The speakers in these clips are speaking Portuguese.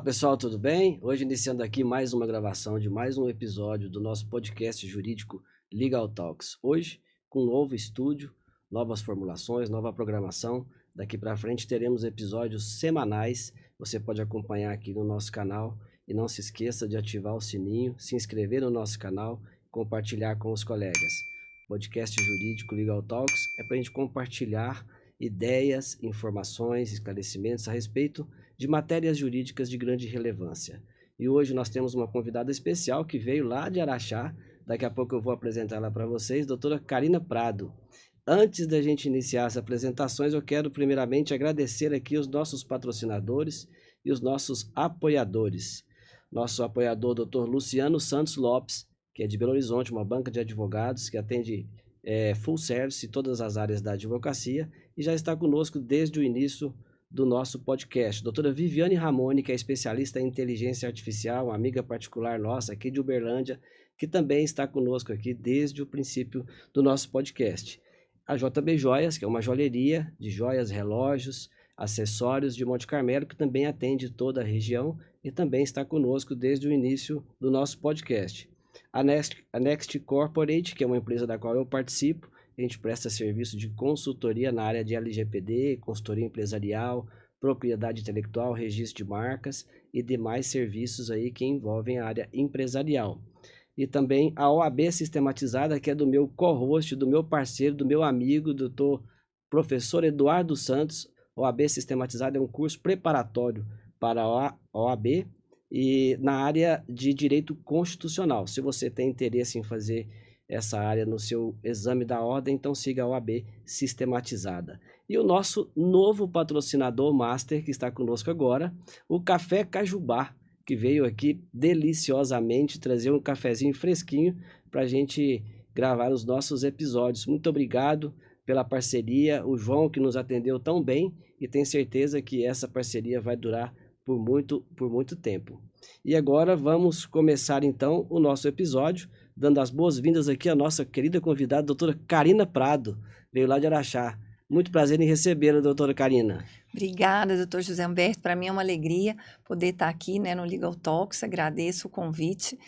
Fala pessoal, tudo bem? Hoje iniciando aqui mais uma gravação de mais um episódio do nosso podcast jurídico Legal Talks. Hoje com um novo estúdio, novas formulações, nova programação. Daqui para frente teremos episódios semanais. Você pode acompanhar aqui no nosso canal e não se esqueça de ativar o sininho, se inscrever no nosso canal, compartilhar com os colegas. Podcast jurídico Legal Talks é para a gente compartilhar ideias, informações, esclarecimentos a respeito de matérias jurídicas de grande relevância. E hoje nós temos uma convidada especial que veio lá de Araxá. Daqui a pouco eu vou apresentar ela para vocês, doutora Karina Prado. Antes da gente iniciar as apresentações, eu quero primeiramente agradecer aqui os nossos patrocinadores e os nossos apoiadores. Nosso apoiador, doutor Luciano Santos Lopes, que é de Belo Horizonte, uma banca de advogados que atende full service em todas as áreas da advocacia e já está conosco desde o início do nosso podcast. Doutora Viviane Ramone, que é especialista em inteligência artificial, uma amiga particular nossa aqui de Uberlândia, que também está conosco aqui desde o princípio do nosso podcast. A JB Joias, que é uma joalheria de joias, relógios, acessórios de Monte Carmelo, que também atende toda a região e também está conosco desde o início do nosso podcast. A Next Corporate, que é uma empresa da qual eu participo, a gente presta serviço de consultoria na área de LGPD, consultoria empresarial, propriedade intelectual, registro de marcas e demais serviços aí que envolvem a área empresarial. E também a OAB Sistematizada, que é do meu co-host, do meu parceiro, do meu amigo, doutor professor Eduardo Santos. OAB Sistematizada é um curso preparatório para a OAB e na área de direito constitucional. Se você tem interesse em fazer essa área no seu exame da ordem, então siga a OAB Sistematizada. E o nosso novo patrocinador master que está conosco agora, o Café Cajubá, que veio aqui deliciosamente trazer um cafezinho fresquinho para a gente gravar os nossos episódios. Muito obrigado pela parceria, o João que nos atendeu tão bem e tenho certeza que essa parceria vai durar por muito tempo. E agora vamos começar então o nosso episódio, dando as boas-vindas aqui à nossa querida convidada, doutora Karina Prado, veio lá de Araxá. Muito prazer em recebê-la, doutora Karina. Obrigada, doutor José Humberto. Para mim é uma alegria poder estar aqui, no Legal Talks. Agradeço o convite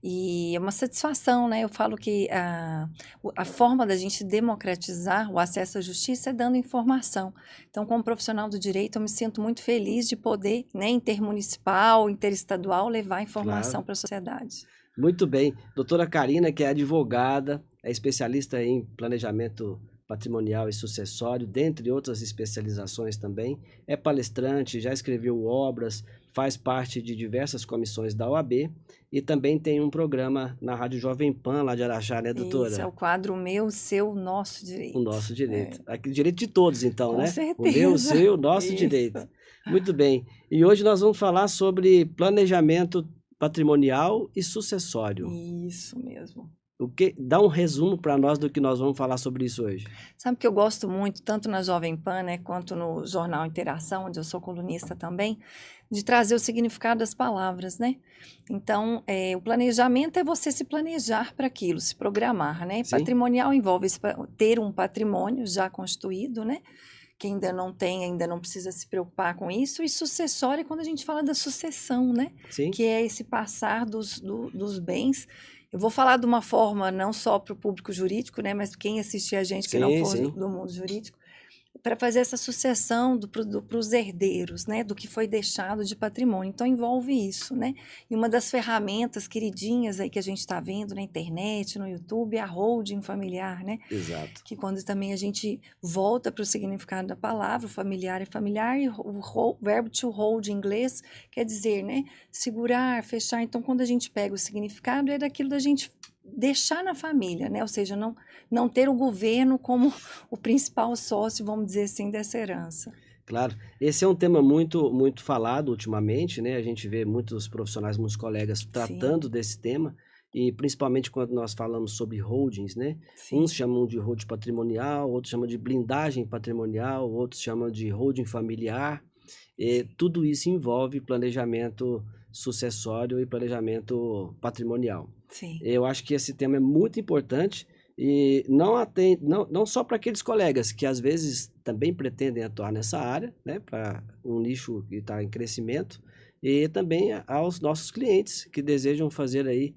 e é uma satisfação, Eu falo que a forma da gente democratizar o acesso à justiça é dando informação. Então, como profissional do direito, eu me sinto muito feliz de poder, intermunicipal, interestadual, levar informação para a sociedade. Muito bem. Doutora Karina, que é advogada, é especialista em planejamento patrimonial e sucessório, dentre outras especializações também, é palestrante, já escreveu obras, faz parte de diversas comissões da OAB e também tem um programa na Rádio Jovem Pan, lá de Araxá, né, doutora? Isso, é o quadro Meu, Seu, Nosso Direito. O Nosso Direito. Aqui, direito de todos, então, Com né? certeza. O meu, o seu, o nosso Isso. Direito. Muito bem. E hoje nós vamos falar sobre planejamento patrimonial e sucessório. Isso mesmo. Dá um resumo para nós do que nós vamos falar sobre isso hoje. Sabe que eu gosto muito, tanto na Jovem Pan, quanto no Jornal Interação, onde eu sou colunista também, de trazer o significado das palavras, Então, o planejamento é você se planejar para aquilo, se programar, Sim. Patrimonial envolve ter um patrimônio já constituído, Quem ainda não tem, ainda não precisa se preocupar com isso. E sucessório é quando a gente fala da sucessão, Sim. Que é esse passar dos bens. Eu vou falar de uma forma não só para o público jurídico, mas quem assistir a gente que não for do mundo jurídico, para fazer essa sucessão para os herdeiros, do que foi deixado de patrimônio. Então, envolve isso, E uma das ferramentas queridinhas aí que a gente está vendo na internet, no YouTube, é a holding familiar, Exato. Que quando também a gente volta para o significado da palavra, familiar é familiar, e o verbo to hold em inglês quer dizer, segurar, fechar. Então, quando a gente pega o significado, é daquilo da gente deixar na família, Ou seja, não ter o governo como o principal sócio, vamos dizer assim, dessa herança. Claro. Esse é um tema muito falado ultimamente, A gente vê muitos profissionais, muitos colegas tratando desse tema, e principalmente quando nós falamos sobre holdings, Sim. Uns chamam de holding patrimonial, outros chamam de blindagem patrimonial, outros chamam de holding familiar. E tudo isso envolve planejamento sucessório e planejamento patrimonial. Sim. Eu acho que esse tema é muito importante e não só para aqueles colegas que às vezes também pretendem atuar nessa área, para um nicho que está em crescimento, e também aos nossos clientes que desejam fazer aí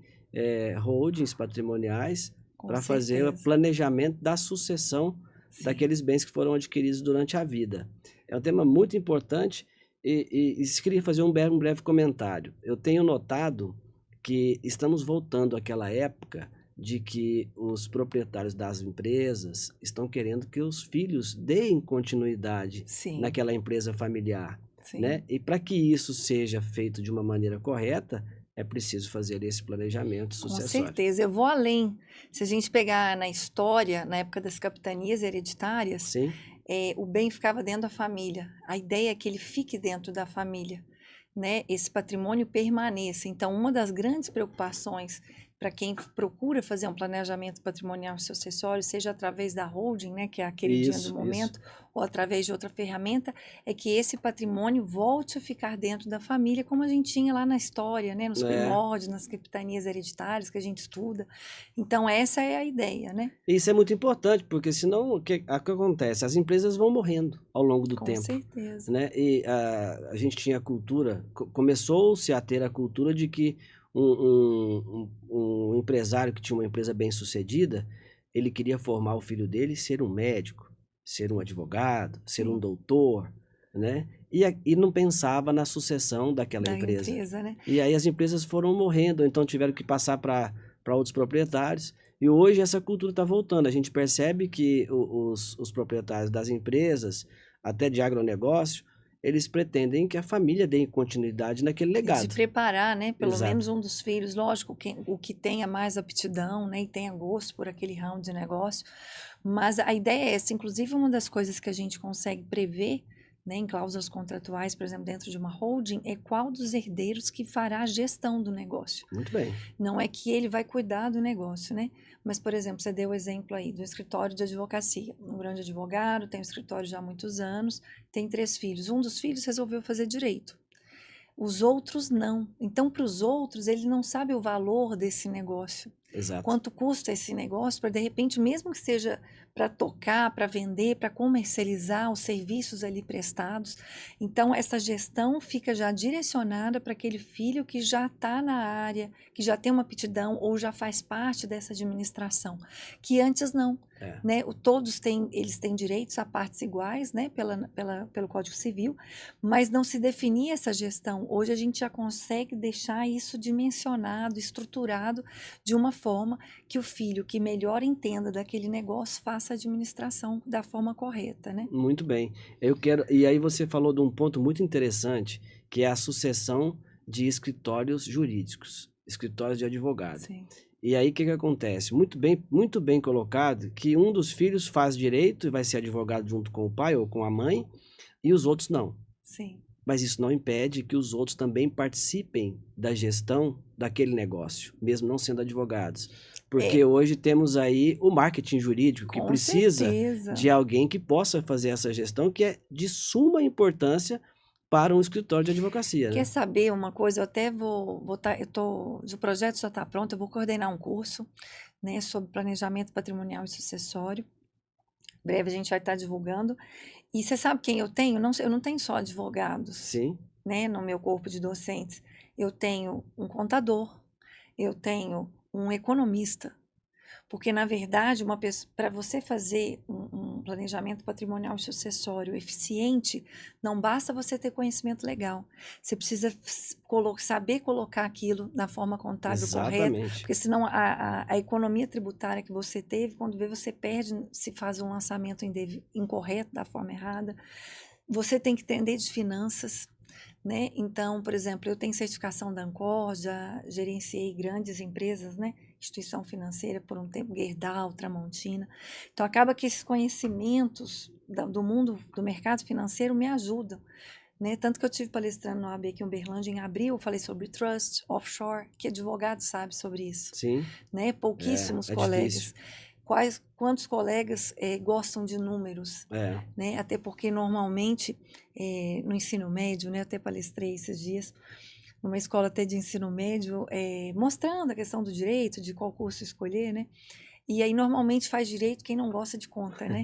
holdings patrimoniais Com para fazer o certeza. planejamento da sucessão Sim. daqueles bens que foram adquiridos durante a vida. É um tema muito importante e queria fazer um breve comentário. Eu tenho notado que estamos voltando àquela época de que os proprietários das empresas estão querendo que os filhos deem continuidade Sim, naquela empresa familiar, né? sim. E para que isso seja feito de uma maneira correta, é preciso fazer esse planejamento Com sucessório. certeza. Eu vou além. Se a gente pegar na história, na época das capitanias hereditárias, Sim, o bem ficava dentro da família. A ideia é que ele fique dentro da família, né? Esse patrimônio permaneça. Então, uma das grandes preocupações para quem procura fazer um planejamento patrimonial sucessório, seja através da holding, né, que é a queridinha do isso. momento, ou através de outra ferramenta, é que esse patrimônio volte a ficar dentro da família, como a gente tinha lá na história, né, nos primórdios, nas capitanias hereditárias que a gente estuda. Então, essa é a ideia, né? Isso é muito importante, porque senão o que acontece? As empresas vão morrendo ao longo do Com tempo, certeza. né? E a gente tinha a cultura, começou-se a ter a cultura de que um empresário que tinha uma empresa bem-sucedida, ele queria formar o filho dele e ser um médico, ser um advogado, ser um Sim, doutor, né? E não pensava na sucessão daquela da empresa. empresa, né? E aí as empresas foram morrendo, então tiveram que passar para outros proprietários. E hoje essa cultura está voltando. A gente percebe que os proprietários das empresas, até de agronegócio, eles pretendem que a família dê continuidade naquele E de legado. preparar, né, pelo Exato. menos um dos filhos, lógico, o que tenha mais aptidão, né, e tenha gosto por aquele ramo de negócio. Mas a ideia é essa, inclusive uma das coisas que a gente consegue prever, né, em cláusulas contratuais, por exemplo, dentro de uma holding, é qual dos herdeiros que fará a gestão do negócio. Muito bem. Não é que ele vai cuidar do negócio, né? Mas, por exemplo, você deu o exemplo aí do escritório de advocacia. Um grande advogado, tem um escritório já há muitos anos, tem 3 filhos. Um dos filhos resolveu fazer direito. Os outros não. Então, para os outros, ele não sabe o valor desse negócio. Exato. Quanto custa esse negócio para, de repente, mesmo que seja para tocar, para vender, para comercializar os serviços ali prestados. Então, essa gestão fica já direcionada para aquele filho que já está na área, que já tem uma aptidão ou já faz parte dessa administração, que antes não. É. Né? Todos têm, eles têm direitos a partes iguais, né? Pelo Código Civil, mas não se definia essa gestão. Hoje a gente já consegue deixar isso dimensionado, estruturado de uma forma que o filho que melhor entenda daquele negócio faça a administração da forma correta, né? Muito bem. Eu quero. E aí você falou de um ponto muito interessante, que é a sucessão de escritórios jurídicos, escritórios de advogado. Sim, E aí o que acontece? Muito bem colocado que um dos filhos faz direito e vai ser advogado junto com o pai ou com a mãe, e os outros não. sim. Mas isso não impede que os outros também participem da gestão daquele negócio, mesmo não sendo advogados. Porque É, hoje temos aí o marketing jurídico, que com precisa de certeza. alguém que possa fazer essa gestão, que é de suma importância para um escritório de advocacia, Quer né? saber uma coisa? Eu até vou tá, o projeto já está pronto, eu vou coordenar um curso, né, sobre planejamento patrimonial e sucessório. Breve a gente vai estar divulgando. E você sabe quem eu tenho? Não, eu não tenho só advogados, Sim, né, no meu corpo de docentes. Eu tenho um contador, eu tenho um economista, porque, na verdade, para você fazer um planejamento patrimonial e sucessório eficiente, não basta você ter conhecimento legal. Você precisa saber colocar aquilo na forma contábil correta, exatamente. porque senão a economia tributária que você teve, quando vê, você perde, se faz um lançamento incorreto, da forma errada. Você tem que entender de finanças, né? Então, por exemplo, eu tenho certificação da Ancor, já gerenciei grandes empresas, né? Instituição financeira por um tempo, Gerdau, Tramontina. Então, acaba que esses conhecimentos do mundo, do mercado financeiro me ajudam, né? Tanto que eu tive palestrando no AB aqui em Uberlândia em abril, falei sobre trust, offshore, que advogado sabe sobre isso, Sim, né? Pouquíssimos é difícil. colegas. Quantos colegas gostam de números, É, né? Até porque normalmente no ensino médio, né? Eu até palestrei esses dias numa escola até de ensino médio, mostrando a questão do direito, de qual curso escolher, né? E aí, normalmente, faz direito quem não gosta de conta, né?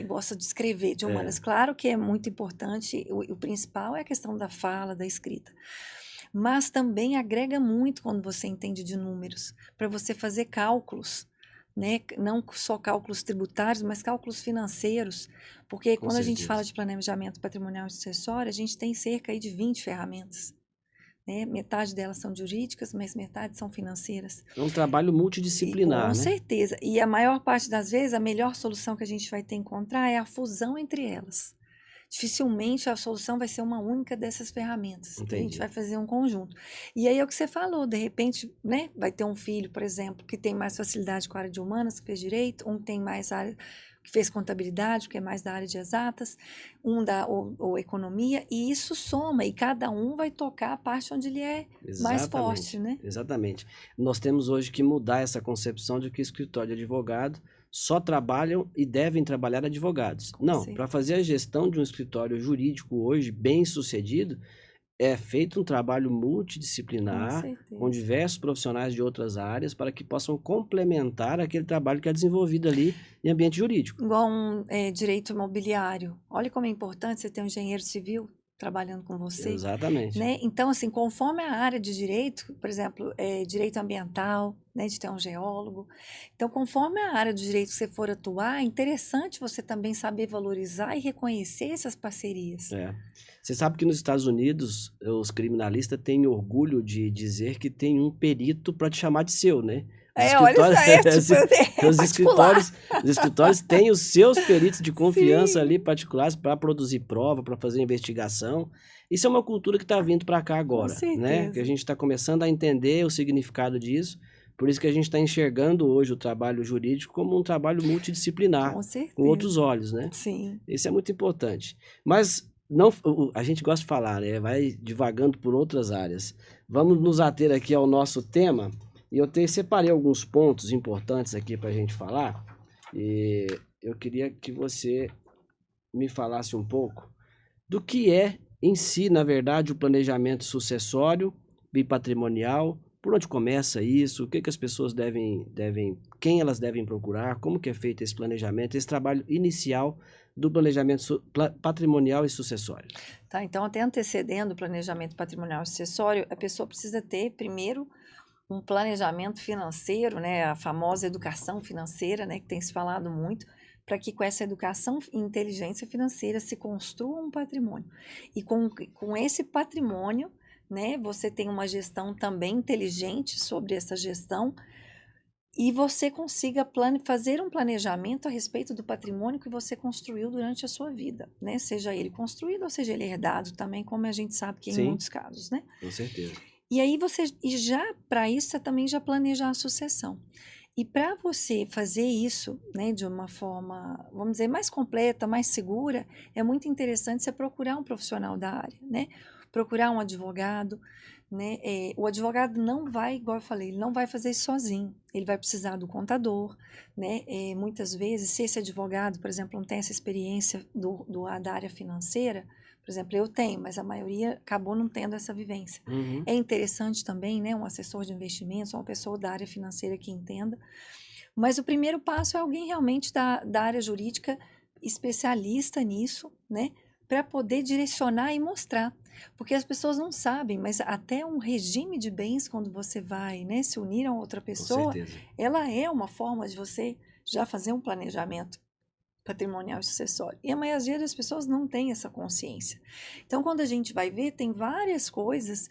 Gosta de escrever, de humanas. Claro que é muito importante, o principal é a questão da fala, da escrita. Mas também agrega muito quando você entende de números, para você fazer cálculos, né? Não só cálculos tributários, mas cálculos financeiros. Porque Com quando a gente fala certeza. de planejamento patrimonial e sucessório, a gente tem cerca aí de 20 ferramentas. Né? Metade delas são jurídicas, mas metade são financeiras. É um trabalho E com multidisciplinar, né? certeza. E a maior parte das vezes, a melhor solução que a gente vai ter que encontrar é a fusão entre elas. Dificilmente a solução vai ser uma única dessas ferramentas. A gente Entendi. vai fazer um conjunto. E aí é o que você falou, de repente, né, vai ter um filho, por exemplo, que tem mais facilidade com a área de humanas, que fez direito, um tem mais área que fez contabilidade, que é mais da área de exatas, ou economia, e isso soma, e cada um vai tocar a parte onde ele é mais forte, Exatamente, né? exatamente. Nós temos hoje que mudar essa concepção de que escritório de advogado só trabalham e devem trabalhar advogados. Não, para fazer a gestão de um escritório jurídico hoje bem sucedido, é feito um trabalho multidisciplinar com diversos profissionais de outras áreas para que possam complementar aquele trabalho que é desenvolvido ali em ambiente jurídico. Igual direito imobiliário. Olha como é importante você ter um engenheiro civil trabalhando com você. Exatamente. Né? Então, assim, conforme a área de direito, por exemplo, direito ambiental, né, de ter um geólogo. Então, conforme a área do direito que você for atuar, é interessante você também saber valorizar e reconhecer essas parcerias. Você sabe que nos Estados Unidos, os criminalistas têm orgulho de dizer que tem um perito para te chamar de seu, né? Os escritórios têm os seus peritos de confiança ali particulares para produzir prova, para fazer investigação. Isso é uma cultura que está vindo para cá agora, né? Que a gente está começando a entender o significado disso. Por isso que a gente está enxergando hoje o trabalho jurídico como um trabalho multidisciplinar, com outros olhos, né? Sim. Isso é muito importante. Mas não, a gente gosta de falar, né? Vai divagando por outras áreas. Vamos nos ater aqui ao nosso tema. E eu separei alguns pontos importantes aqui para a gente falar. E eu queria que você me falasse um pouco do que é em si, na verdade, o planejamento sucessório e patrimonial. Por onde começa isso? O que as pessoas quem elas devem procurar? Como que é feito esse planejamento, esse trabalho inicial do planejamento patrimonial e sucessório? Tá, então, até antecedendo o planejamento patrimonial e sucessório, a pessoa precisa ter, primeiro, um planejamento financeiro, né, a famosa educação financeira, né, que tem se falado muito, para que com essa educação e inteligência financeira se construa um patrimônio. E com esse patrimônio, né, você tem uma gestão também inteligente sobre essa gestão e você consiga fazer um planejamento a respeito do patrimônio que você construiu durante a sua vida, né, seja ele construído ou seja ele herdado também, como a gente sabe que em muitos casos, né? Com certeza. E aí para isso você também já planejar a sucessão. E para você fazer isso, né, de uma forma, vamos dizer, mais completa, mais segura, é muito interessante você procurar um profissional da área, né? Procurar um advogado, né? O advogado não vai, igual eu falei, ele não vai fazer isso sozinho. Ele vai precisar do contador, né? Muitas vezes, se esse advogado, por exemplo, não tem essa experiência da área financeira, por exemplo, eu tenho, mas a maioria acabou não tendo essa vivência. É interessante também, né, um assessor de investimentos, uma pessoa da área financeira que entenda. Mas o primeiro passo é alguém realmente da área jurídica, especialista nisso, né, para poder direcionar e mostrar. Porque as pessoas não sabem, mas até um regime de bens, quando você vai, né, se unir a outra pessoa, ela é uma forma de você já fazer um planejamento patrimonial e sucessório. E a maioria das pessoas não tem essa consciência. Então, quando a gente vai ver, tem várias coisas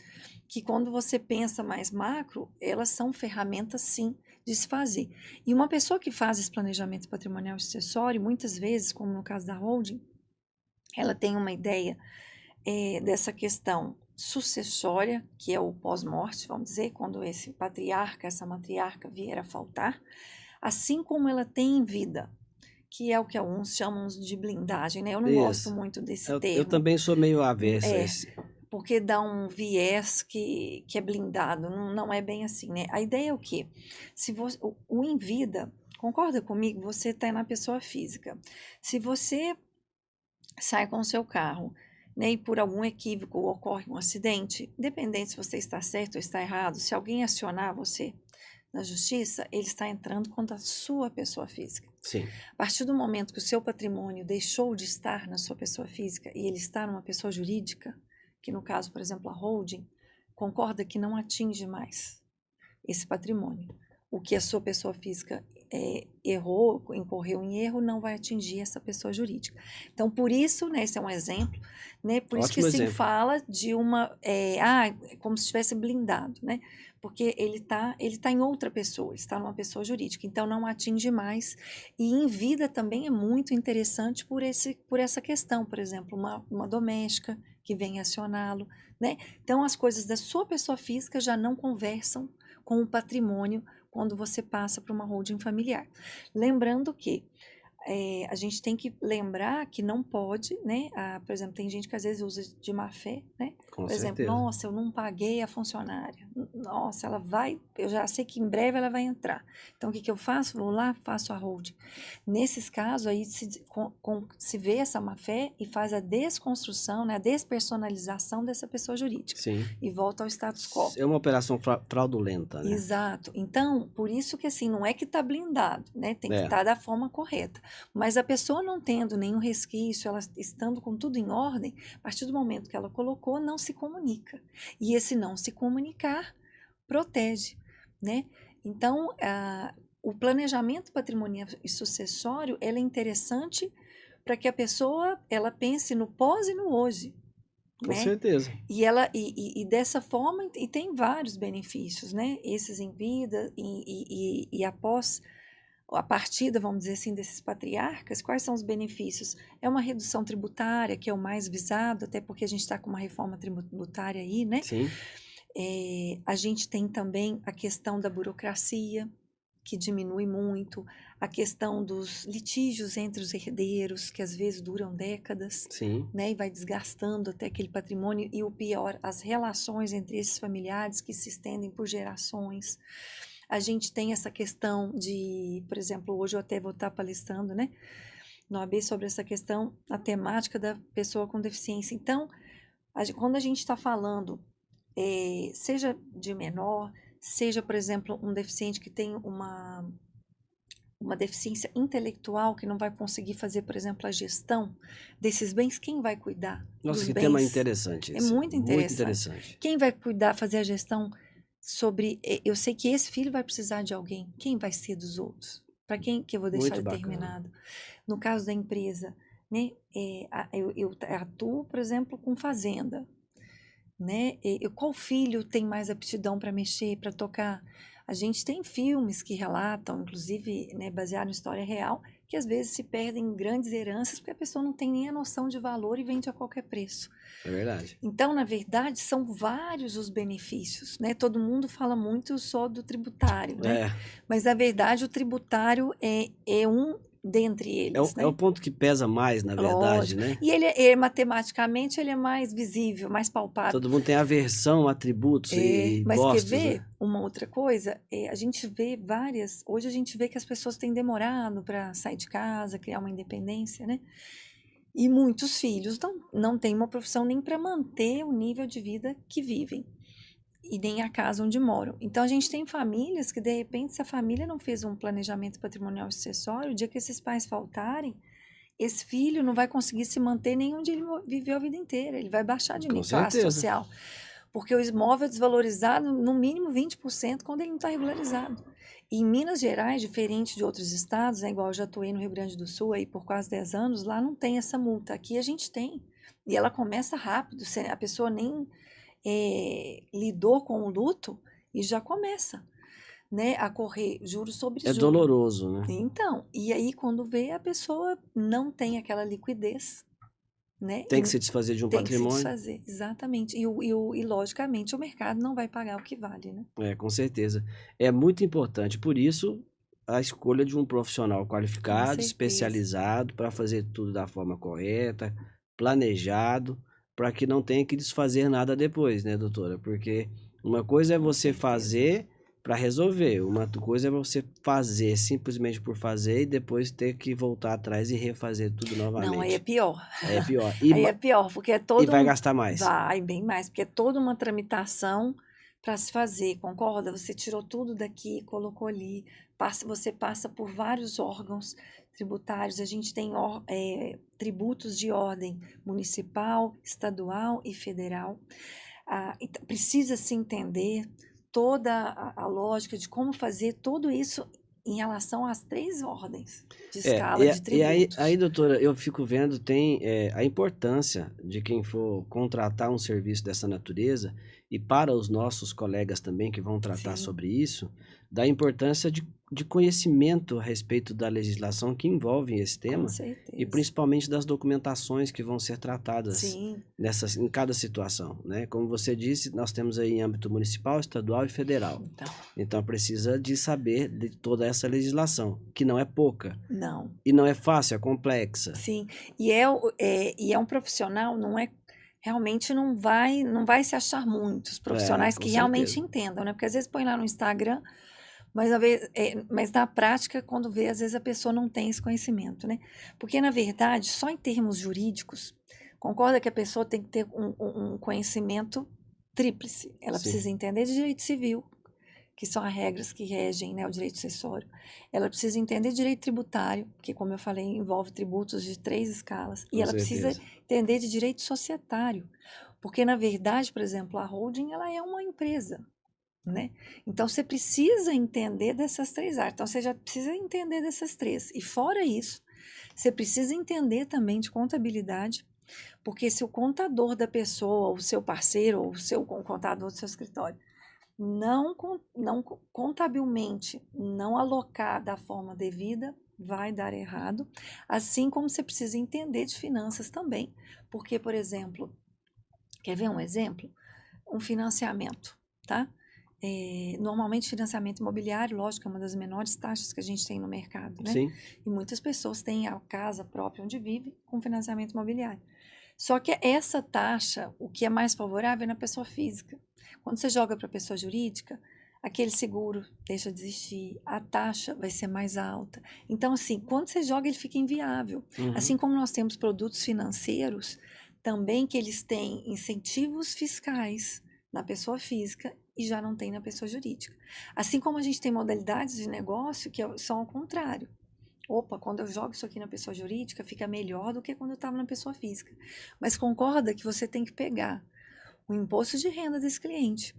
que quando você pensa mais macro, elas são ferramentas, sim, de se fazer. E uma pessoa que faz esse planejamento patrimonial e sucessório, muitas vezes, como no caso da holding, ela tem uma ideia dessa questão sucessória, que é o pós-morte, vamos dizer, quando esse patriarca, essa matriarca vier a faltar, assim como ela tem em vida, que é o que alguns chamam de blindagem, né? Eu não gosto muito desse termo. Eu também sou meio avesso a esse. Porque dá um viés que é blindado, não é bem assim, né? A ideia é o quê? Se você, o em vida, concorda comigo? Você está na pessoa física. Se você sai com o seu carro, né, e por algum equívoco ocorre um acidente, independente se você está certo ou está errado, se alguém acionar você, na justiça, ele está entrando contra a sua pessoa física. Sim. A partir do momento que o seu patrimônio deixou de estar na sua pessoa física e ele está numa pessoa jurídica, que no caso, por exemplo, a holding, concorda que não atinge mais esse patrimônio. O que a sua pessoa física errou, incorreu em erro, não vai atingir essa pessoa jurídica. Então, por isso, né, esse é um exemplo, né, por isso Ótimo que se exemplo. fala de uma, como se estivesse blindado, né, porque ele tá em outra pessoa, ele está numa pessoa jurídica, então não atinge mais. E em vida também é muito interessante por essa questão, por exemplo, uma doméstica que vem acioná-lo, né? Então, as coisas da sua pessoa física já não conversam com o patrimônio quando você passa para uma holding familiar. Lembrando que a gente tem que lembrar que não pode, né? Por exemplo, tem gente que às vezes usa de má fé, né? Com Por exemplo, certeza. nossa, eu não paguei a funcionária. Nossa, ela vai, eu já sei que em breve ela vai entrar. Então, o que eu faço? Vou lá, faço a holding. Nesses casos, aí se vê essa má fé e faz a desconstrução, né? A despersonalização dessa pessoa jurídica. Sim. E volta ao status quo. É uma operação fraudulenta, né? Exato. Então, por isso que assim, não é que está blindado, né? Tem que estar da forma correta. Mas a pessoa não tendo nenhum resquício, ela estando com tudo em ordem, a partir do momento que ela colocou, não se comunica. E esse não se comunicar protege, né? Então, o planejamento patrimonial e sucessório, ele é interessante para que a pessoa ela pense no pós e no hoje. Com Né? certeza. E dessa forma, e tem vários benefícios, né? Esses em vida e após a partida, vamos dizer assim, desses patriarcas, quais são os benefícios? É uma redução tributária, que é o mais visado, até porque a gente está com uma reforma tributária aí, né? Sim. A gente tem também a questão da burocracia, que diminui muito, a questão dos litígios entre os herdeiros, que às vezes duram décadas, Sim. né, e vai desgastando até aquele patrimônio, e o pior, as relações entre esses familiares que se estendem por gerações. A gente tem essa questão de, por exemplo, hoje eu até vou estar palestrando, né, no AB sobre essa questão, a temática da pessoa com deficiência. Então, quando a gente está falando, seja de menor, seja, por exemplo, um deficiente que tem uma deficiência intelectual, que não vai conseguir fazer, por exemplo, a gestão desses bens, quem vai cuidar Nossa, dos que bens? tema interessante esse. É muito interessante. Muito interessante. Quem vai cuidar, fazer a gestão sobre... Eu sei que esse filho vai precisar de alguém. Quem vai ser dos outros? Para quem que eu vou deixar Muito determinado? bacana. No caso da empresa, né? Eu atuo, por exemplo, com fazenda. Né? Qual filho tem mais aptidão para mexer, para tocar? A gente tem filmes que relatam, inclusive, né, baseado em história real, que às vezes se perdem grandes heranças porque a pessoa não tem nem a noção de valor e vende a qualquer preço. É verdade. Então, na verdade, são vários os benefícios, né? Todo mundo fala muito só do tributário, né? Mas, na verdade, o tributário é um dentre eles, né? É o ponto que pesa mais, na verdade, Lógico. né? E matematicamente, ele é mais visível, mais palpável. Todo mundo tem aversão a tributos e impostos, mas quer ver né? uma outra coisa? A gente vê hoje a gente vê que as pessoas têm demorado para sair de casa, criar uma independência, né? E muitos filhos não têm uma profissão nem para manter o nível de vida que vivem. E nem a casa onde moram. Então, a gente tem famílias que, de repente, se a família não fez um planejamento patrimonial sucessório, o dia que esses pais faltarem, esse filho não vai conseguir se manter nem onde ele viveu a vida inteira. Ele vai baixar de classe social. Porque o imóvel é desvalorizado no mínimo 20% quando ele não está regularizado. E em Minas Gerais, diferente de outros estados, né, igual eu já atuei no Rio Grande do Sul aí por quase 10 anos, lá não tem essa multa. Aqui a gente tem. E ela começa rápido. A pessoa nem... lidou com o luto e já começa, né, a correr juros sobre juros. É doloroso, né? Então, e aí quando vê a pessoa não tem aquela liquidez, né? Tem que se desfazer de um patrimônio. Tem que se desfazer, exatamente. E logicamente o mercado não vai pagar o que vale, né? Com certeza. É muito importante, por isso a escolha de um profissional qualificado, especializado, para fazer tudo da forma correta, planejado, para que não tenha que desfazer nada depois, né, doutora? Porque uma coisa é você fazer para resolver, uma coisa é você fazer simplesmente por fazer e depois ter que voltar atrás e refazer tudo novamente. Não, aí é pior. Aí é pior. Aí é pior, porque é todo... E vai gastar mais. Vai, bem mais, porque é toda uma tramitação para se fazer, concorda? Você tirou tudo daqui, colocou ali, você passa por vários órgãos tributários, a gente tem tributos de ordem municipal, estadual e federal. Então, precisa se entender toda a lógica de como fazer tudo isso em relação às 3 ordens de escala de E aí, tributos. doutora, eu fico vendo, tem a importância de quem for contratar um serviço dessa natureza, e para os nossos colegas também que vão tratar Sim, sobre isso, da importância de conhecimento a respeito da legislação que envolve esse com tema, e certeza. principalmente das documentações que vão ser tratadas Sim, em cada situação, né? Como você disse, nós temos aí em âmbito municipal, estadual e federal. então, Então precisa de saber de toda essa legislação, que não é pouca. não. E não é fácil, é complexa. Sim, e é um profissional, não é realmente não vai se achar muitos É, profissionais com que realmente certeza. entendam, né, porque às vezes põe lá no Instagram, mas na prática, quando vê, às vezes a pessoa não tem esse conhecimento, né. Porque na verdade, só em termos jurídicos, concorda que a pessoa tem que ter um conhecimento tríplice, ela Sim, precisa entender de direito civil, que são as regras que regem, né, o direito sucessório. Ela precisa entender direito tributário, que, como eu falei, envolve tributos de 3 escalas. E com ela precisa certeza. entender de direito societário, porque, na verdade, por exemplo, a holding ela é uma empresa, né? Então, você precisa entender dessas 3 áreas. Então, você já precisa entender dessas 3. E, fora isso, você precisa entender também de contabilidade, porque se o contador da pessoa, o seu parceiro, ou o contador do seu escritório, não contabilmente não alocar da forma devida, vai dar errado. Assim como você precisa entender de finanças também. Porque, por exemplo, quer ver um exemplo? Um financiamento, tá? Normalmente, financiamento imobiliário, lógico, é uma das menores taxas que a gente tem no mercado, né? Sim, E muitas pessoas têm a casa própria onde vive com financiamento imobiliário. Só que essa taxa, o que é mais favorável é na pessoa física. Quando você joga para a pessoa jurídica, aquele seguro deixa de existir, a taxa vai ser mais alta. Então, assim, quando você joga, ele fica inviável. uhum, Assim como nós temos produtos financeiros, também que eles têm incentivos fiscais na pessoa física e já não tem na pessoa jurídica. Assim como a gente tem modalidades de negócio que são ao contrário. Opa, quando eu jogo isso aqui na pessoa jurídica, fica melhor do que quando eu estava na pessoa física. Mas concorda que você tem que pegar o imposto de renda desse cliente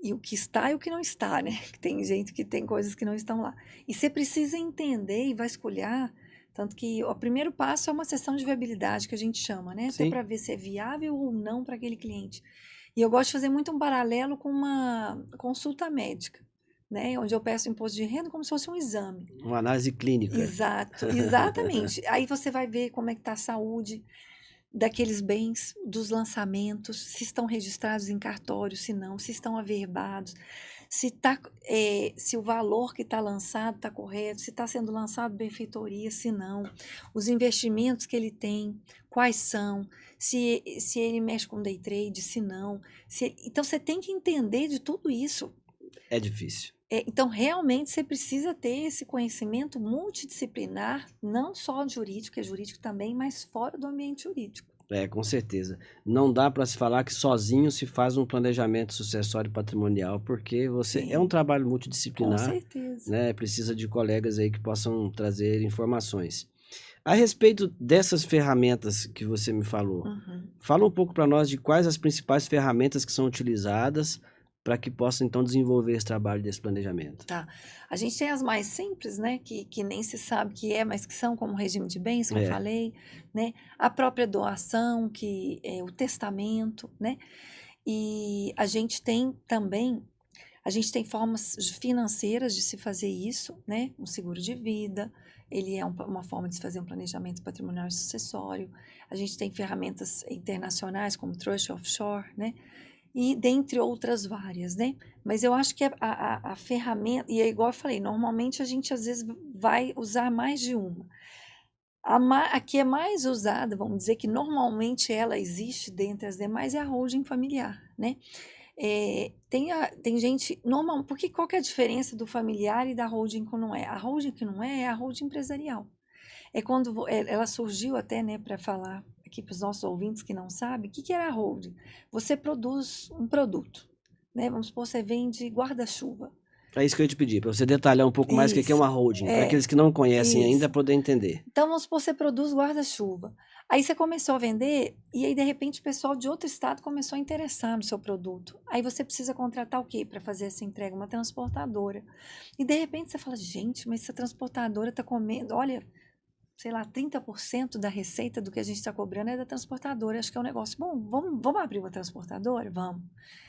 e o que está e o que não está, né? Tem gente que tem coisas que não estão lá. E você precisa entender e vasculhar, tanto que o primeiro passo é uma sessão de viabilidade que a gente chama, né? Até sim. para ver se é viável ou não para aquele cliente. E eu gosto de fazer muito um paralelo com uma consulta médica, né? Onde eu peço imposto de renda como se fosse um exame. Uma análise clínica. Exato, exatamente. Aí você vai ver como é que está a saúde daqueles bens, dos lançamentos, se estão registrados em cartório, se não, se estão averbados, se o valor que está lançado está correto, se está sendo lançado benfeitoria, se não, os investimentos que ele tem, quais são, se ele mexe com day trade, se não. Então você tem que entender de tudo isso. É difícil. Então, realmente, você precisa ter esse conhecimento multidisciplinar, não só jurídico, é jurídico também, mas fora do ambiente jurídico. É, com certeza. Não dá para se falar que sozinho se faz um planejamento sucessório patrimonial, porque é um Sim, trabalho com multidisciplinar, certeza. né? Precisa de colegas aí que possam trazer informações. A respeito dessas ferramentas que você me falou, Uhum. fala um pouco para nós de quais as principais ferramentas que são utilizadas para que possam então desenvolver esse trabalho desse planejamento. Tá. A gente tem as mais simples, né, que nem se sabe que é, mas que são como o regime de bens, que eu É, falei, né, a própria doação, que é o testamento, né, e a gente tem também, a gente tem formas financeiras de se fazer isso, né, um seguro de vida, ele é uma forma de se fazer um planejamento patrimonial e sucessório, a gente tem ferramentas internacionais como trust offshore, né, e dentre outras várias, né? Mas eu acho que a ferramenta, e é igual eu falei, normalmente a gente às vezes vai usar mais de uma. A que é mais usada, vamos dizer que normalmente ela existe dentre as demais, é a holding familiar, né? Tem gente, normal, porque qual que é a diferença do familiar e da holding que não é? A holding que não é a holding empresarial. É quando ela surgiu até, né, para falar aqui para os nossos ouvintes que não sabem, o que era a holding? Você produz um produto, né? Vamos supor, você vende guarda-chuva. É isso que eu ia te pedir, para você detalhar um pouco mais o que é Isso, uma holding, para aqueles que não conhecem ainda isso. poder entender. Então, vamos supor, você produz guarda-chuva. Aí você começou a vender e aí, de repente, o pessoal de outro estado começou a interessar no seu produto. Aí você precisa contratar o quê para fazer essa entrega? Uma transportadora. E, de repente, você fala, gente, mas essa transportadora está comendo, olha, sei lá, 30% da receita do que a gente está cobrando é da transportadora. Acho que é um negócio bom. Vamos abrir uma transportadora? Vamos.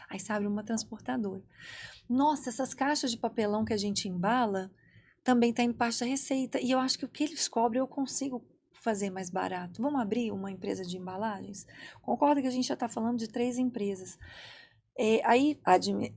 Aí você abre uma transportadora. Nossa, essas caixas de papelão que a gente embala também está em parte da receita. E eu acho que o que eles cobram eu consigo fazer mais barato. Vamos abrir uma empresa de embalagens? Concorda que a gente já está falando de 3 empresas. Aí,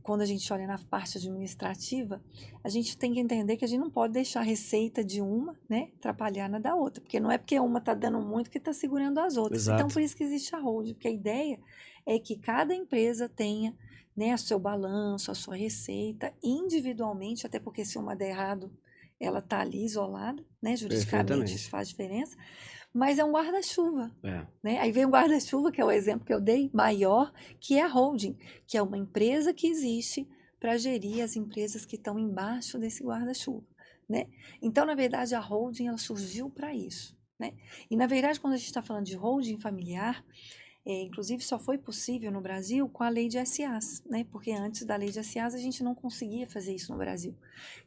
quando a gente olha na parte administrativa, a gente tem que entender que a gente não pode deixar a receita de uma, né, atrapalhar na da outra, porque não é porque uma está dando muito que está segurando as outras. Então, Exato. por isso que existe a holding, porque a ideia é que cada empresa tenha, né, o seu balanço, a sua receita, individualmente, até porque se uma der errado, ela está ali isolada, né, juridicamente isso Perfeitamente. faz diferença, mas é um guarda-chuva. É. Né? Aí vem o guarda-chuva, que é o exemplo que eu dei, maior, que é a holding, que é uma empresa que existe para gerir as empresas que estão embaixo desse guarda-chuva. Né? Então, na verdade, a holding ela surgiu para isso. Né? E, na verdade, quando a gente está falando de holding familiar, inclusive só foi possível no Brasil com a lei de SAs, né? Porque antes da lei de SAs a gente não conseguia fazer isso no Brasil.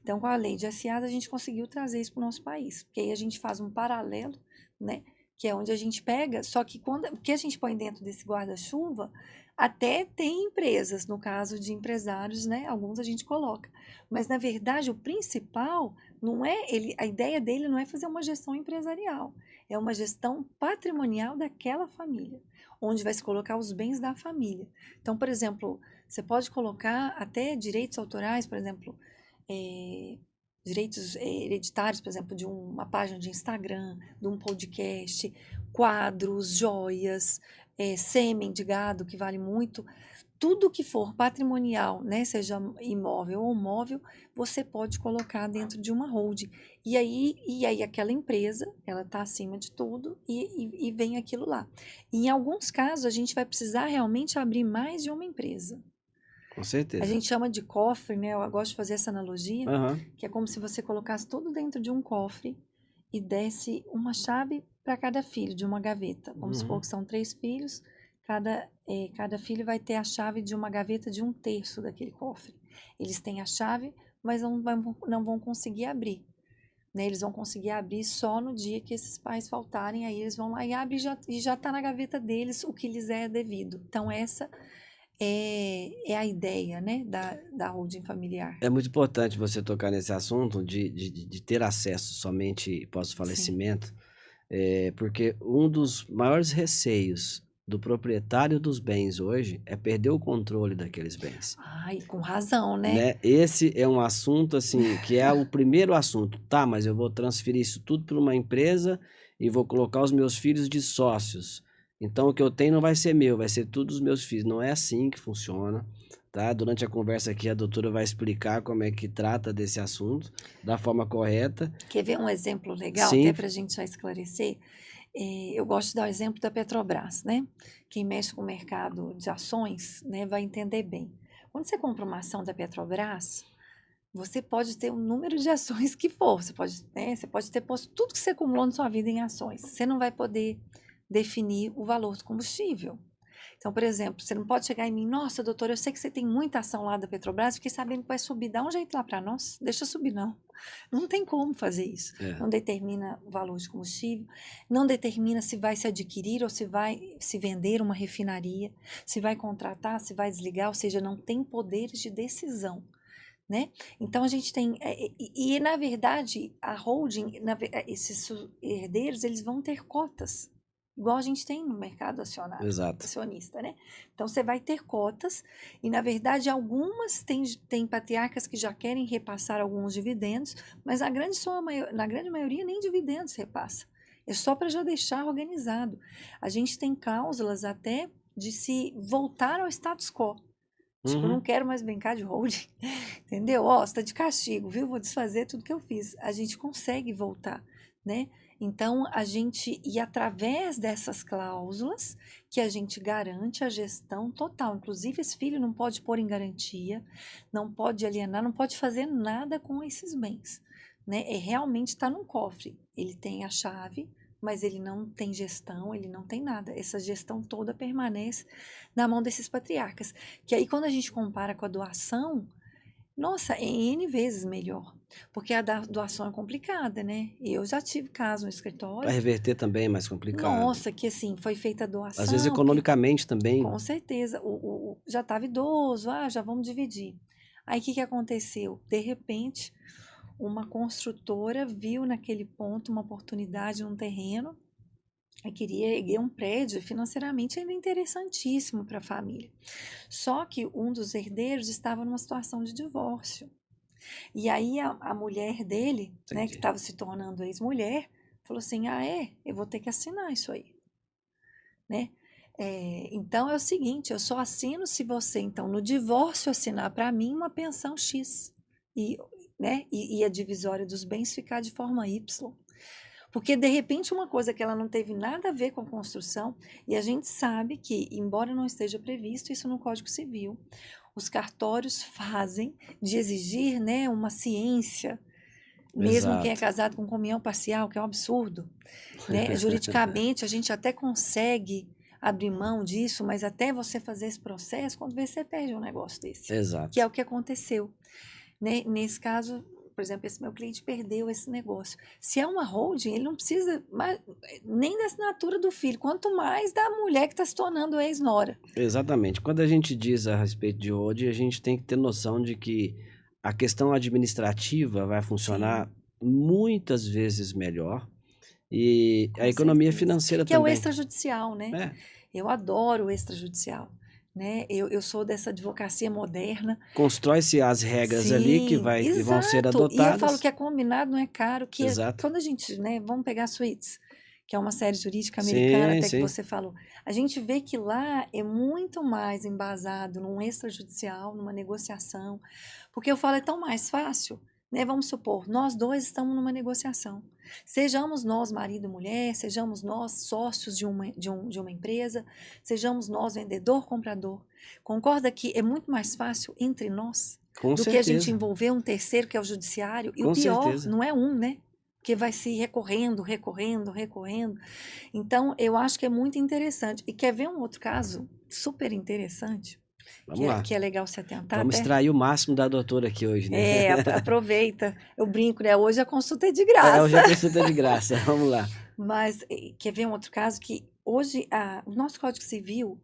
Então, com a lei de SAs a gente conseguiu trazer isso para o nosso país, porque aí a gente faz um paralelo, né? Que é onde a gente pega, só que o que a gente põe dentro desse guarda-chuva, até tem empresas, no caso de empresários, né? Alguns a gente coloca. Mas, na verdade, o principal não é a ideia dele não é fazer uma gestão empresarial, é uma gestão patrimonial daquela família, onde vai se colocar os bens da família. Então, por exemplo, você pode colocar até direitos autorais, por exemplo, direitos hereditários, por exemplo, de uma página de Instagram, de um podcast, quadros, joias, sêmen de gado, que vale muito. Tudo que for patrimonial, né, seja imóvel ou móvel, você pode colocar dentro de uma holding. E aí aquela empresa, ela está acima de tudo e vem aquilo lá. E em alguns casos, a gente vai precisar realmente abrir mais de uma empresa. Com A certeza. gente chama de cofre, né? Eu gosto de fazer essa analogia, Aham. que é como se você colocasse tudo dentro de um cofre e desse uma chave para cada filho, de uma gaveta. Vamos supor Uhum. que são 3 filhos, cada filho vai ter a chave de uma gaveta de 1/3 daquele cofre. Eles têm a chave, mas não vão conseguir abrir. Né? Eles vão conseguir abrir só no dia que esses pais faltarem, aí eles vão lá e abrem e já está na gaveta deles o que lhes é devido. Então, essa é a ideia, né, da holding familiar. É muito importante você tocar nesse assunto de ter acesso somente Sim. pós-falecimento, porque um dos maiores receios do proprietário dos bens hoje é perder o controle daqueles bens, Ai, com razão, né? né? Esse é um assunto, assim, que é o primeiro assunto. Tá, mas eu vou transferir isso tudo para uma empresa e vou colocar os meus filhos de sócios. Então o que eu tenho não vai ser meu, vai ser tudo dos meus filhos. Não é assim que funciona, tá? Durante a conversa aqui a doutora vai explicar como é que trata desse assunto da forma correta. Quer ver um exemplo legal, até Sim, para a gente já esclarecer? Eu gosto de dar o exemplo da Petrobras, né? Quem mexe com o mercado de ações, né, vai entender bem. Quando você compra uma ação da Petrobras, você pode ter o número de ações que for, você pode ter posto tudo que você acumulou na sua vida em ações. Você não vai poder definir o valor do combustível. Então, por exemplo, você não pode chegar em mim, nossa, doutora, eu sei que você tem muita ação lá da Petrobras, fiquei sabendo que vai subir, dá um jeito lá para nós, deixa subir não. Não tem como fazer isso. é, Não determina o valor de combustível, não determina se vai se adquirir ou se vai se vender uma refinaria, se vai contratar, se vai desligar, ou seja, não tem poderes de decisão. Né? Então a gente tem na verdade a holding, esses herdeiros eles vão ter cotas, igual a gente tem no mercado exato. acionista, né? Então você vai ter cotas e na verdade algumas tem patriarcas que já querem repassar alguns dividendos, mas na grande maioria nem dividendos repassa. É só para já deixar organizado. A gente tem cláusulas até de se voltar ao status quo. Tipo, eu não Uhum. quero mais brincar de holding, entendeu? Ó, você tá de castigo, viu? Vou desfazer tudo que eu fiz. A gente consegue voltar, né? Então, e através dessas cláusulas, que a gente garante a gestão total. Inclusive, esse filho não pode pôr em garantia, não pode alienar, não pode fazer nada com esses bens. Né? Realmente está num cofre. Ele tem a chave, mas ele não tem gestão, ele não tem nada. Essa gestão toda permanece na mão desses patriarcas. Que aí, quando a gente compara com a doação, nossa, é N vezes melhor. Porque a doação é complicada, né? Eu já tive caso no Para escritório. reverter também é mais complicado. Nossa, que assim, foi feita a doação. Às vezes economicamente também. Com certeza. Já estava idoso, já vamos dividir. Aí o que aconteceu? De repente, uma construtora viu naquele ponto uma oportunidade num terreno e queria erguer um prédio, financeiramente era interessantíssimo para a família. Só que um dos herdeiros estava numa situação de divórcio. E aí a mulher dele, né, que estava se tornando ex-mulher, falou assim, eu vou ter que assinar isso aí. Né? Então é o seguinte, eu só assino se você, então, no divórcio assinar para mim uma pensão X. E a divisória dos bens ficar de forma Y. Porque, de repente, uma coisa que ela não teve nada a ver com a construção, e a gente sabe que, embora não esteja previsto isso no Código Civil, os cartórios fazem de exigir, né, uma ciência, mesmo Exato. quem é casado com comunhão parcial, que é um absurdo. Né? Juridicamente, a gente até consegue abrir mão disso, mas até você fazer esse processo, quando você perde um negócio desse. Exato. Que é o que aconteceu. Né? Nesse caso, por exemplo, esse meu cliente perdeu esse negócio. Se é uma holding, ele não precisa nem da assinatura do filho, quanto mais da mulher que está se tornando ex-nora. Exatamente. Quando a gente diz a respeito de holding, a gente tem que ter noção de que a questão administrativa vai funcionar muitas vezes melhor e a economia financeira que também. Que é o extrajudicial, né? Eu adoro o extrajudicial. Né? Eu sou dessa advocacia moderna. Constrói-se as regras ali que vão ser adotadas. E eu falo que é combinado, não é caro. Exato. Quando a gente, né, vamos pegar Suits, que é uma série jurídica americana, que você falou. A gente vê que lá é muito mais embasado num extrajudicial, numa negociação. Porque eu falo, é tão mais fácil. Né? Vamos supor, nós dois estamos numa negociação. Sejamos nós marido e mulher, sejamos nós sócios de uma empresa, sejamos nós vendedor, comprador. Concorda que é muito mais fácil entre nós do que a gente envolver um terceiro, que é o judiciário? E o pior, não é né? Porque vai se recorrendo. Então, eu acho que é muito interessante. E quer ver um outro caso super interessante? Vamos lá. Que é legal se atentar. Vamos extrair o máximo da doutora aqui hoje, né? Aproveita. Eu brinco, né? Hoje a consulta é de graça. Hoje a consulta é de graça. Vamos lá. Mas quer ver um outro caso? Que hoje o nosso Código Civil,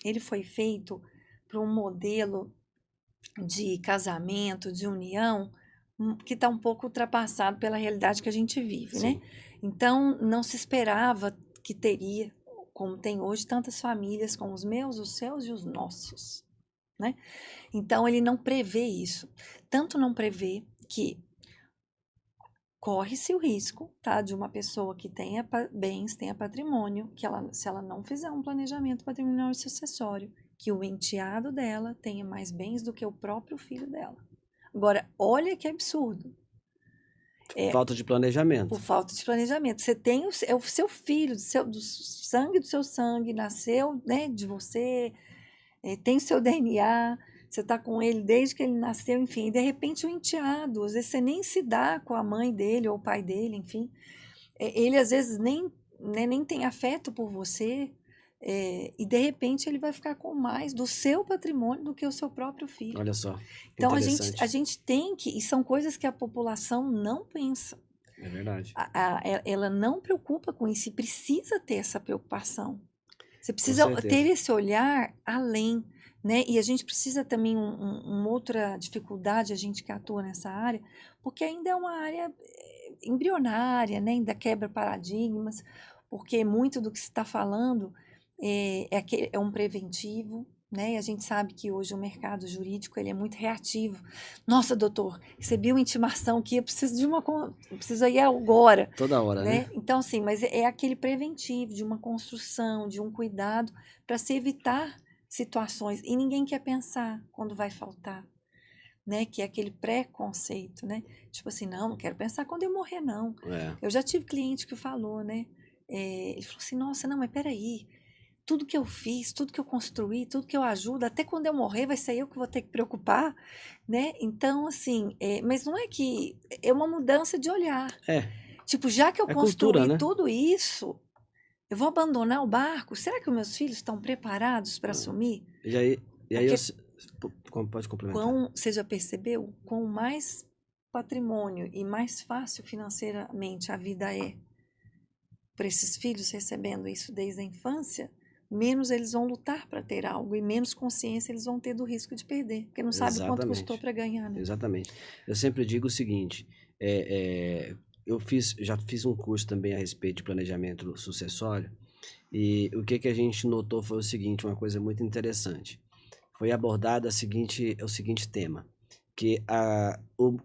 ele foi feito para um modelo de casamento, de união, que está um pouco ultrapassado pela realidade que a gente vive, né? Então, não se esperava que teria, como tem hoje, tantas famílias como os meus, os seus e os nossos. Né? Então, ele não prevê isso. Tanto não prevê que corre-se o risco, tá, de uma pessoa que tenha bens, tenha patrimônio, que se ela não fizer um planejamento patrimonial e sucessório, que o enteado dela tenha mais bens do que o próprio filho dela. Agora, olha que absurdo. Falta de planejamento. Por falta de planejamento. Você tem o seu filho, do sangue do seu sangue, nasceu, né, de você, tem seu DNA, você está com ele desde que ele nasceu, enfim, e de repente o enteado, às vezes você nem se dá com a mãe dele ou o pai dele, enfim, ele às vezes nem tem afeto por você, e de repente ele vai ficar com mais do seu patrimônio do que o seu próprio filho. Olha só. Então a gente tem que, e são coisas que a população não pensa. É verdade. Ela não preocupa com isso e precisa ter essa preocupação. Você precisa ter esse olhar além, né? E a gente precisa também uma outra dificuldade, a gente que atua nessa área, porque ainda é uma área embrionária, né? Ainda quebra paradigmas, porque muito do que se está falando é um preventivo, né? E a gente sabe que hoje o mercado jurídico ele é muito reativo. Nossa, doutor, recebi uma intimação que eu preciso ir agora. Toda hora, né? Então, sim, mas é aquele preventivo de uma construção, de um cuidado para se evitar situações. E ninguém quer pensar quando vai faltar. né? Que é aquele preconceito, né? Tipo assim, não quero pensar quando eu morrer, não. É. Eu já tive cliente que falou, né? Ele falou assim, nossa, não, mas peraí, tudo que eu fiz, tudo que eu construí, tudo que eu ajudo, até quando eu morrer vai ser eu que vou ter que preocupar, né? Então, assim, mas não é que... É uma mudança de olhar. É, Tipo, já que eu é cultura, construí né? tudo isso, eu vou abandonar o barco? Será que os meus filhos estão preparados para assumir? E aí, Porque pode complementar. você já percebeu quão mais patrimônio e mais fácil financeiramente a vida é para esses filhos recebendo isso desde a infância, menos eles vão lutar para ter algo e menos consciência eles vão ter do risco de perder, porque não sabe quanto custou Exatamente. para ganhar, né? Exatamente. Eu sempre digo o seguinte, já fiz um curso também a respeito de planejamento sucessório, e o que a gente notou foi o seguinte, uma coisa muito interessante. Foi abordado o seguinte tema, que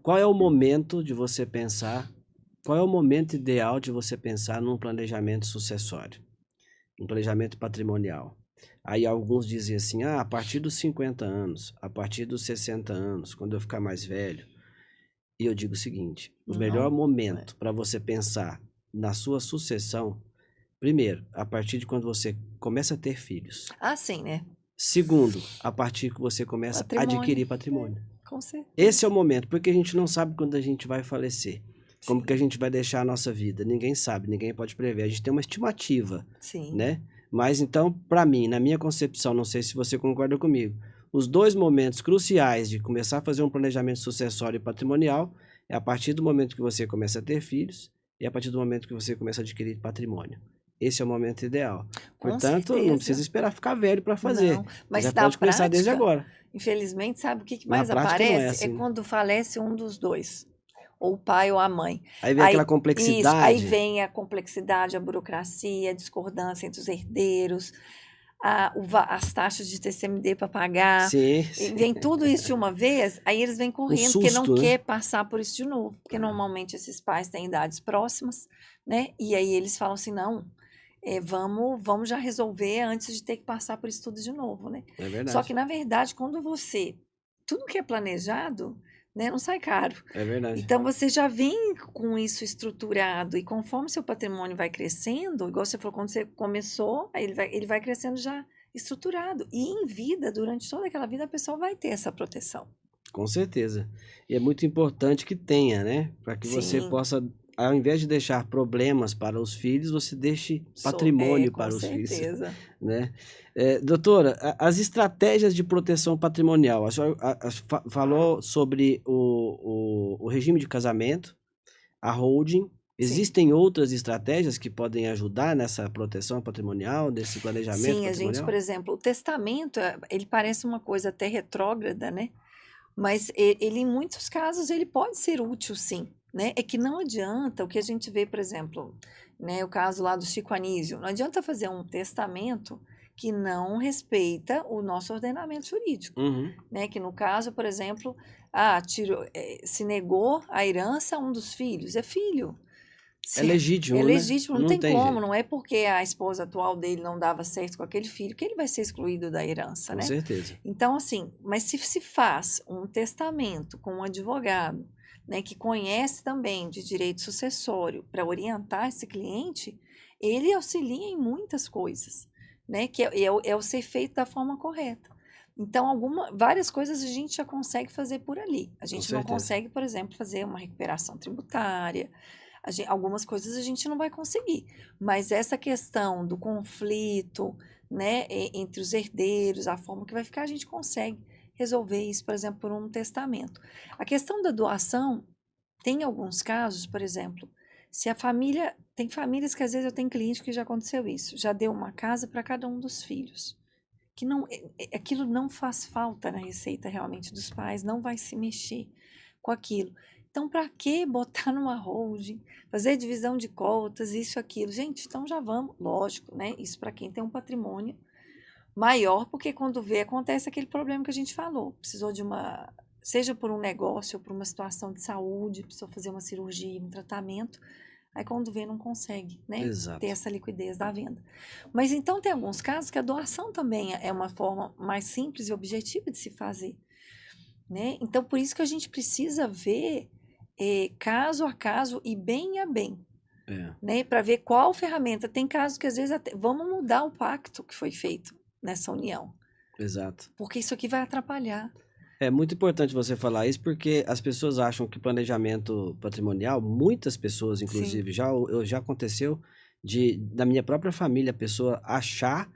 qual é o momento de você pensar, qual é o momento ideal de você pensar num planejamento sucessório, um planejamento patrimonial. Aí alguns dizem assim, a partir dos 50 anos, a partir dos 60 anos, quando eu ficar mais velho. E eu digo o seguinte, o melhor Não, momento para você pensar na sua sucessão, primeiro, a partir de quando você começa a ter filhos. sim, né? Segundo, a partir que você começa a adquirir patrimônio. Com certeza. Esse é o momento, porque a gente não sabe quando a gente vai falecer. Como Sim. que a gente vai deixar a nossa vida? Ninguém sabe, ninguém pode prever. A gente tem uma estimativa, Sim. né? Mas então, para mim, na minha concepção, não sei se você concorda comigo, os dois momentos cruciais de começar a fazer um planejamento sucessório e patrimonial é a partir do momento que você começa a ter filhos e a partir do momento que você começa a adquirir patrimônio. Esse é o momento ideal. Com Portanto, não certeza. precisa esperar ficar velho para fazer. Não, mas Já na pode começar desde prática, agora. infelizmente, sabe o que Na mais prática não é aparece? assim, né? Quando falece um dos dois, ou o pai ou a mãe. Aí vem aquela Isso, aí complexidade. vem a complexidade, a burocracia, a discordância entre os herdeiros, as taxas de TCMD para pagar. Sim, E sim. vem tudo isso de uma vez, aí eles vêm correndo, porque não susto, né? quer passar por isso de novo. Porque normalmente esses pais têm idades próximas, né? E aí eles falam assim, não, vamos já resolver antes de ter que passar por isso tudo de novo, né? É Só verdade. que, na verdade, quando tudo que é planejado, né, não sai caro. É verdade. Então, você já vem com isso estruturado, e conforme seu patrimônio vai crescendo, igual você falou, quando você começou, aí ele vai crescendo já estruturado. E em vida, durante toda aquela vida, a pessoa vai ter essa proteção. Com certeza. E é muito importante que tenha, né? Para que você Sim. possa, ao invés de deixar problemas para os filhos, você deixe patrimônio para os filhos. Com certeza. Né? Doutora, as estratégias de proteção patrimonial, a senhora falou sobre o regime de casamento, a holding. Existem outras estratégias que podem ajudar nessa proteção patrimonial, nesse planejamento Sim, a gente, patrimonial? por exemplo, o testamento, ele parece uma coisa até retrógrada, né? Mas ele, em muitos casos, ele pode ser útil, sim, né? É que não adianta o que a gente vê, por exemplo, né, o caso lá do Chico Anísio, não adianta fazer um testamento que não respeita o nosso ordenamento jurídico, Uhum. né? Que no caso, por exemplo, se negou a herança a um dos filhos, é filho. É legítimo, É né? legítimo, não tem como, jeito. não é porque a esposa atual dele não dava certo com aquele filho que ele vai ser excluído da herança, Com né? certeza. Então, assim, mas se faz um testamento com um advogado, né, que conhece também de direito sucessório para orientar esse cliente, ele auxilia em muitas coisas, né, que é o ser feito da forma correta. Então, várias coisas a gente já consegue fazer por ali. A gente não certeza. consegue, por exemplo, fazer uma recuperação tributária. Algumas coisas a gente não vai conseguir, mas essa questão do conflito, né, entre os herdeiros, a forma que vai ficar, a gente consegue resolver isso, por exemplo, por um testamento. A questão da doação, tem alguns casos, por exemplo, se a família, tem famílias que às vezes eu tenho cliente que já aconteceu isso, já deu uma casa para cada um dos filhos, que não, aquilo não faz falta na receita realmente dos pais, não vai se mexer com aquilo. Então, para que botar numa holding, fazer divisão de cotas, isso, aquilo? Gente, então já vamos, lógico, né? Isso para quem tem um patrimônio maior, porque quando vê, acontece aquele problema que a gente falou. Precisou de seja por um negócio ou por uma situação de saúde, precisou fazer uma cirurgia, um tratamento. Aí quando vê, não consegue, né? Exato. Ter essa liquidez da venda. Mas então tem alguns casos que a doação também é uma forma mais simples e objetiva de se fazer. né? Então, por isso que a gente precisa ver caso a caso e bem a bem, né? Para ver qual ferramenta. Tem casos que às vezes até vamos mudar o pacto que foi feito nessa união. Exato. Porque isso aqui vai atrapalhar. É muito importante você falar isso porque as pessoas acham que planejamento patrimonial, muitas pessoas, inclusive, já aconteceu da minha própria família, a pessoa achar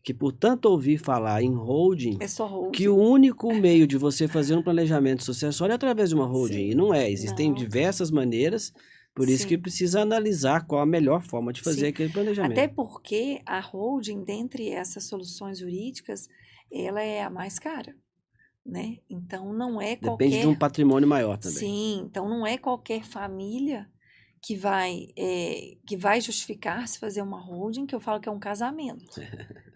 que por tanto ouvir falar em holding, É só holding. que o único meio de você fazer um planejamento sucessório é através de uma holding. Sim. E não é, existem Não. diversas maneiras, por isso que precisa analisar qual a melhor forma de fazer aquele planejamento. Até porque a holding, dentre essas soluções jurídicas, ela é a mais cara, né? Então não é qualquer... Depende de um patrimônio maior também. Sim, então não é qualquer família que vai justificar se fazer uma holding, que eu falo que é um casamento,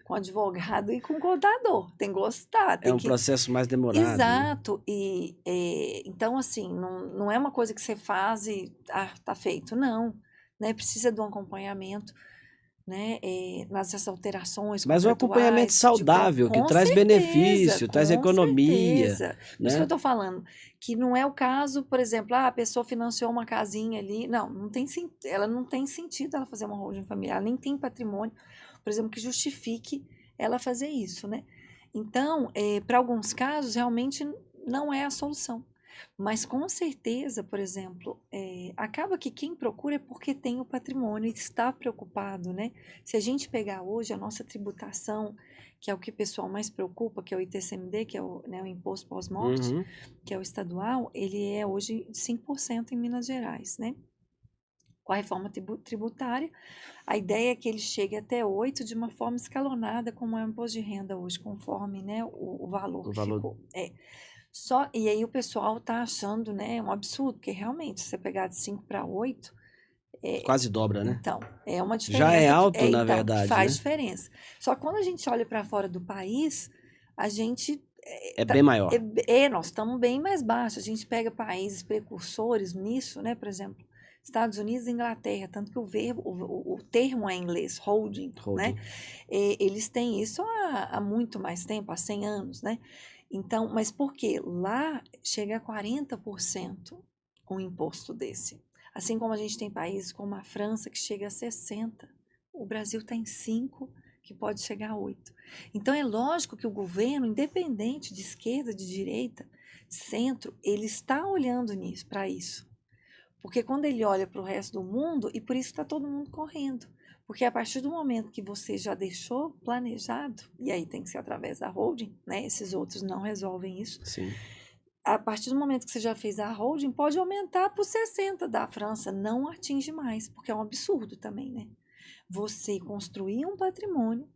com advogado e com contador, tem que gostar. É um processo mais demorado. Exato, né? Então assim, não é uma coisa que você faz e tá feito, não, né? Precisa de um acompanhamento, né? Nessas alterações mas um acompanhamento saudável, que traz benefício, traz economia. Certeza. Né? Por isso que eu estou falando, que não é o caso, por exemplo, a pessoa financiou uma casinha ali, ela não tem sentido ela fazer uma holding familiar, nem tem patrimônio, por exemplo, que justifique ela fazer isso, né? Então, para alguns casos, realmente não é a solução. Mas com certeza, por exemplo, acaba que quem procura é porque tem o patrimônio e está preocupado, né? Se a gente pegar hoje a nossa tributação, que é o que o pessoal mais preocupa, que é o ITCMD, que é o Imposto Pós-Morte, que é o estadual, ele é hoje de 5% em Minas Gerais, né? Com a reforma tributária, a ideia é que ele chegue até 8% de uma forma escalonada, como é o imposto de renda hoje, conforme, né, o valor que ficou. E aí o pessoal tá achando, né, um absurdo, porque realmente, se você pegar de 5 para 8... quase dobra, né? Então, é uma diferença. Já é alto, na verdade, faz né? diferença. Só que quando a gente olha para fora do país, a gente... bem maior. Nós estamos bem mais baixos. A gente pega países precursores nisso, né, por exemplo, Estados Unidos e Inglaterra, tanto que o termo é em inglês, holding. Né? Eles têm isso há muito mais tempo, há 100 anos, né? Então, mas por quê? Lá chega a 40% um imposto desse. Assim como a gente tem países como a França, que chega a 60%. O Brasil está em 5%, que pode chegar a 8%. Então, é lógico que o governo, independente de esquerda, de direita, centro, ele está olhando para isso. Porque quando ele olha para o resto do mundo, e por isso está todo mundo correndo. Porque a partir do momento que você já deixou planejado, e aí tem que ser através da holding, né? Esses outros não resolvem isso. Sim. A partir do momento que você já fez a holding, pode aumentar para os 60% da França, não atinge mais, porque é um absurdo também, né? Você construir um patrimônio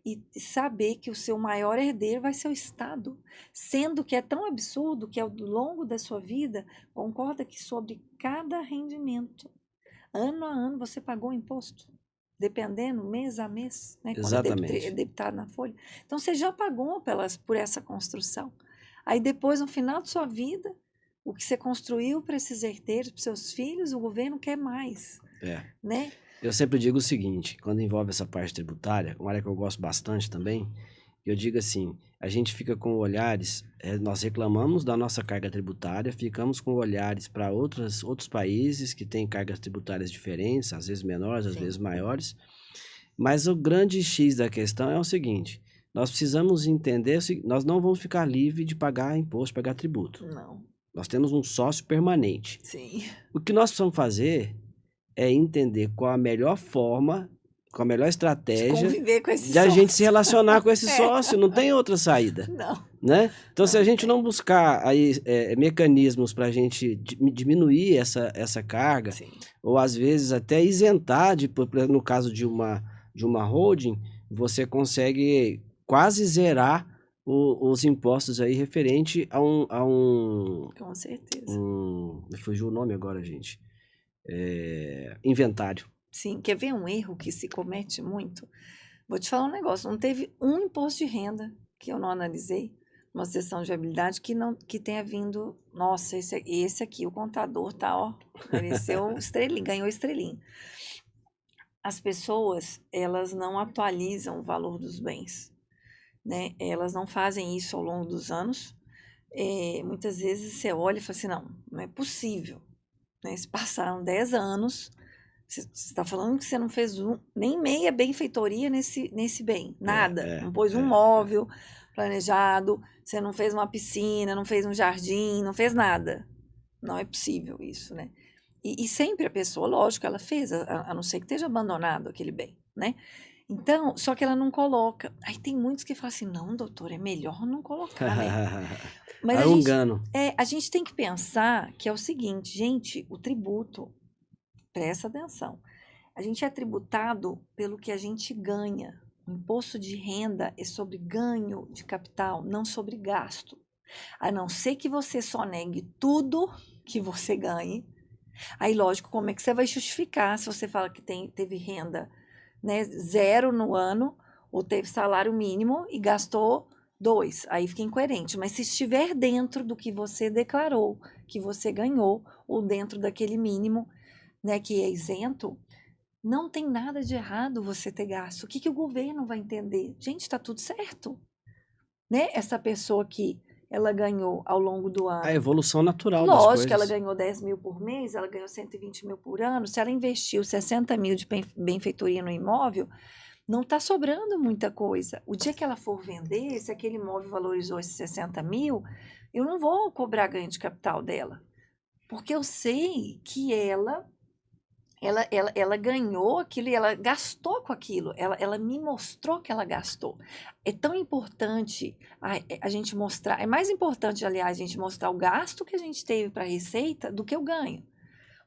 e saber que o seu maior herdeiro vai ser o Estado, sendo que é tão absurdo que ao longo da sua vida, concorda que sobre cada rendimento, ano a ano, você pagou imposto. Dependendo, mês a mês, né? Exatamente. Quando é debitado na folha. Então, você já pagou por essa construção. Aí, depois, no final de sua vida, o que você construiu para esses herdeiros, para seus filhos, o governo quer mais. Né? Eu sempre digo o seguinte, quando envolve essa parte tributária, uma área que eu gosto bastante também, eu digo assim, a gente fica com olhares, nós reclamamos da nossa carga tributária, ficamos com olhares para outros países que têm cargas tributárias diferentes, às vezes menores, às vezes maiores, mas o grande X da questão é o seguinte, nós precisamos entender, nós não vamos ficar livre de pagar imposto, pagar tributo. Não. Nós temos um sócio permanente. Sim. O que nós precisamos fazer é entender qual a melhor forma, qual a melhor estratégia conviver com esse de sócio. A gente se relacionar com esse sócio, não tem outra saída. Não. Né? Então, se a gente não buscar aí, mecanismos para a gente diminuir essa carga, ou às vezes até isentar, no caso de uma holding, você consegue quase zerar os impostos aí referente a um... Com certeza. Me fugiu o nome agora, gente. Inventário. Sim, quer ver um erro que se comete muito? Vou te falar um negócio, não teve um imposto de renda que eu não analisei, uma sessão de habilidade que tenha vindo, nossa, esse aqui, o contador tá, ó, mereceu estrelinha, ganhou estrelinha. As pessoas, elas não atualizam o valor dos bens, né? Elas não fazem isso ao longo dos anos, muitas vezes você olha e fala assim, não é possível, né? Se passaram 10 anos, você está falando que você não fez nem meia benfeitoria nesse bem, nada. Não pôs um móvel planejado, você não fez uma piscina, não fez um jardim, não fez nada. Não é possível isso, né? E sempre a pessoa, lógico, ela fez, a não ser que esteja abandonado aquele bem, né? Então, só que ela não coloca. Aí tem muitos que falam assim, não, doutor, é melhor não colocar, né? Mas É um engano. a gente tem que pensar que é o seguinte, gente, o tributo, presta atenção, a gente é tributado pelo que a gente ganha. O imposto de renda é sobre ganho de capital, não sobre gasto. A não ser que você só negue tudo que você ganhe. Aí, lógico, como é que você vai justificar se você fala que teve renda, né, 0 no ano, ou teve salário mínimo e gastou 2? Aí fica incoerente. Mas se estiver dentro do que você declarou, que você ganhou, ou dentro daquele mínimo, né, que é isento, não tem nada de errado você ter gasto. O que o governo vai entender? Gente, está tudo certo. Né? Essa pessoa que ela ganhou ao longo do ano. A evolução natural das Lógico coisas. que ela ganhou 10 mil por mês, ela ganhou 120 mil por ano. Se ela investiu 60 mil de benfeitoria no imóvel, não está sobrando muita coisa. O dia que ela for vender, se aquele imóvel valorizou esses 60 mil, eu não vou cobrar ganho de capital dela. Porque eu sei que ela ganhou aquilo e ela gastou com aquilo. Ela me mostrou que ela gastou. É tão importante a gente mostrar, é mais importante, aliás, a gente mostrar o gasto que a gente teve para a receita do que o ganho.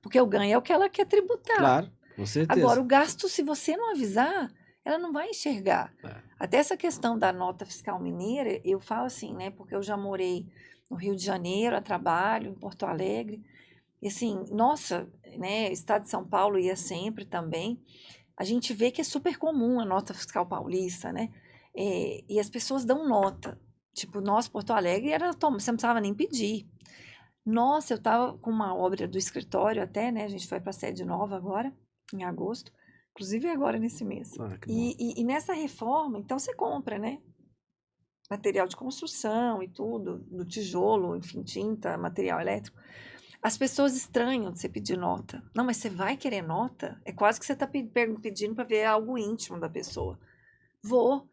Porque o ganho é o que ela quer tributar. Claro, com certeza. Agora, o gasto, se você não avisar, ela não vai enxergar. Até essa questão da nota fiscal mineira, eu falo assim, né? Porque eu já morei no Rio de Janeiro, a trabalho, em Porto Alegre. E assim, nossa, né, Estado de São Paulo ia sempre também. A gente vê que é super comum a nota fiscal paulista, né? E as pessoas dão nota. Tipo, nós, Porto Alegre, você não precisava nem pedir. Nossa, eu estava com uma obra do escritório até, né? A gente foi para a sede nova agora, em agosto. Inclusive agora nesse mês. E nessa reforma, então você compra, né? Material de construção e tudo, do tijolo, enfim, tinta, material elétrico. As pessoas estranham de você pedir nota. Não, mas você vai querer nota? É quase que você está pedindo para ver algo íntimo da pessoa. Vou.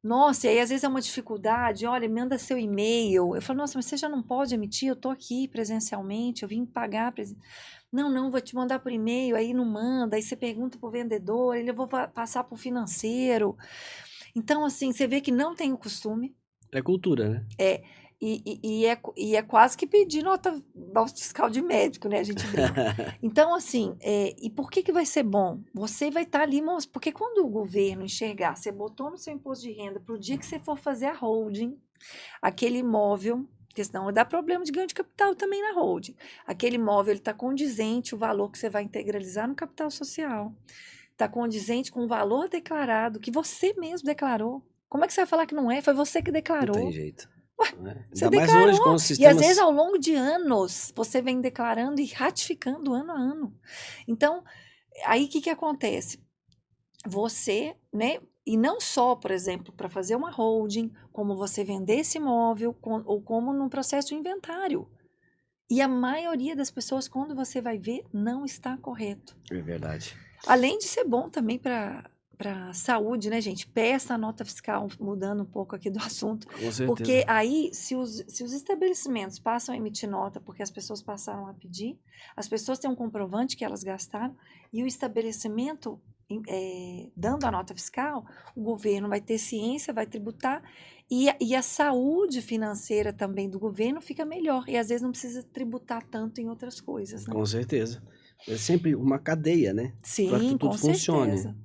Nossa, e aí às vezes é uma dificuldade. Olha, manda seu e-mail. Eu falo, nossa, mas você já não pode emitir? Eu estou aqui presencialmente, eu vim pagar. Não, vou te mandar por e-mail, aí não manda. Aí você pergunta para o vendedor, eu vou passar para o financeiro. Então, assim, você vê que não tem o costume. É cultura, né? E é quase que pedir nota fiscal de médico, né? A gente brinca. Então, assim, e por que vai ser bom? Você vai estar ali, porque quando o governo enxergar, você botou no seu imposto de renda para o dia que você for fazer a holding, aquele imóvel, porque senão dá problema de ganho de capital também na holding. Aquele imóvel está condizente, o valor que você vai integralizar no capital social. Está condizente com o valor declarado, que você mesmo declarou. Como é que você vai falar que não é? Foi você que declarou. Não tem jeito. Ué, você declarou. Mais hoje, com os sistemas... E às vezes ao longo de anos, você vem declarando e ratificando ano a ano. Então, aí o que acontece? Você, né? E não só, por exemplo, para fazer uma holding, como você vender esse imóvel, ou como num processo de inventário. E a maioria das pessoas, quando você vai ver, não está correto. É verdade. Além de ser bom também para a saúde, né, gente? Peça a nota fiscal, mudando um pouco aqui do assunto. Com certeza. Porque aí, se os estabelecimentos passam a emitir nota porque as pessoas passaram a pedir, as pessoas têm um comprovante que elas gastaram, e o estabelecimento dando a nota fiscal, o governo vai ter ciência, vai tributar, e a saúde financeira também do governo fica melhor. E às vezes não precisa tributar tanto em outras coisas, né? Com certeza. É sempre uma cadeia, né? Sim, para que tudo com funcione. certeza.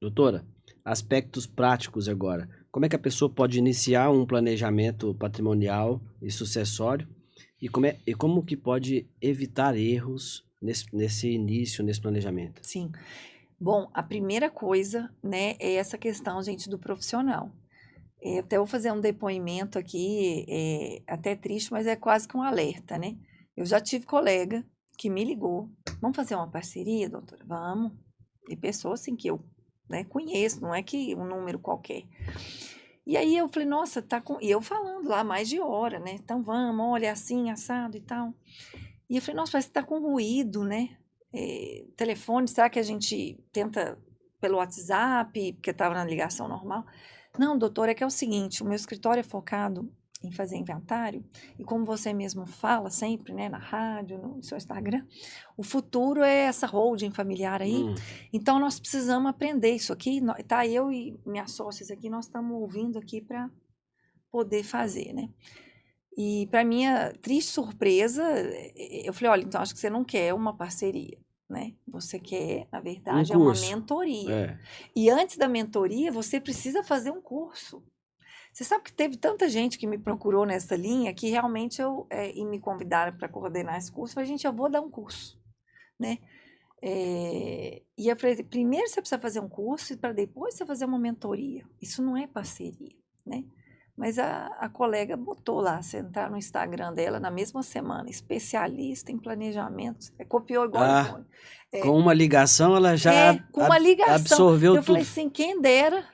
Doutora, aspectos práticos agora. Como é que a pessoa pode iniciar um planejamento patrimonial e sucessório? E como que pode evitar erros nesse início, nesse planejamento? Sim. Bom, a primeira coisa, né, é essa questão, gente, do profissional. Até vou fazer um depoimento aqui, até triste, mas é quase que um alerta, né? Eu já tive colega que me ligou. Vamos fazer uma parceria, doutora? Vamos. E pessoas assim que eu, né, conheço, não é que um número qualquer. E aí eu falei, nossa, tá com... E eu falando lá mais de hora, né? Então vamos, olha, assim, assado e tal. E eu falei, nossa, parece que tá com ruído, né? Telefone, será que a gente tenta pelo WhatsApp, porque estava na ligação normal? Não, doutor, é que é o seguinte, o meu escritório é focado em fazer inventário, e como você mesmo fala sempre, né, na rádio, no seu Instagram, o futuro é essa holding familiar aí, então nós precisamos aprender isso aqui, tá, eu e minhas sócias aqui, nós estamos ouvindo aqui para poder fazer, né? E para minha triste surpresa, eu falei, olha, então acho que você não quer uma parceria, né? Você quer, na verdade, é uma curso. mentoria. E antes da mentoria, você precisa fazer um curso. Você sabe que teve tanta gente que me procurou nessa linha que realmente e me convidaram para coordenar esse curso. Eu falei, gente, eu vou dar um curso, né? E eu falei, primeiro você precisa fazer um curso para depois você fazer uma mentoria. Isso não é parceria, né? Mas a colega botou lá, você entrar no Instagram dela na mesma semana, especialista em planejamento, copiou igual o iPhone. Com uma ligação, ela já com uma ligação. absorveu eu tudo. falei assim, quem dera,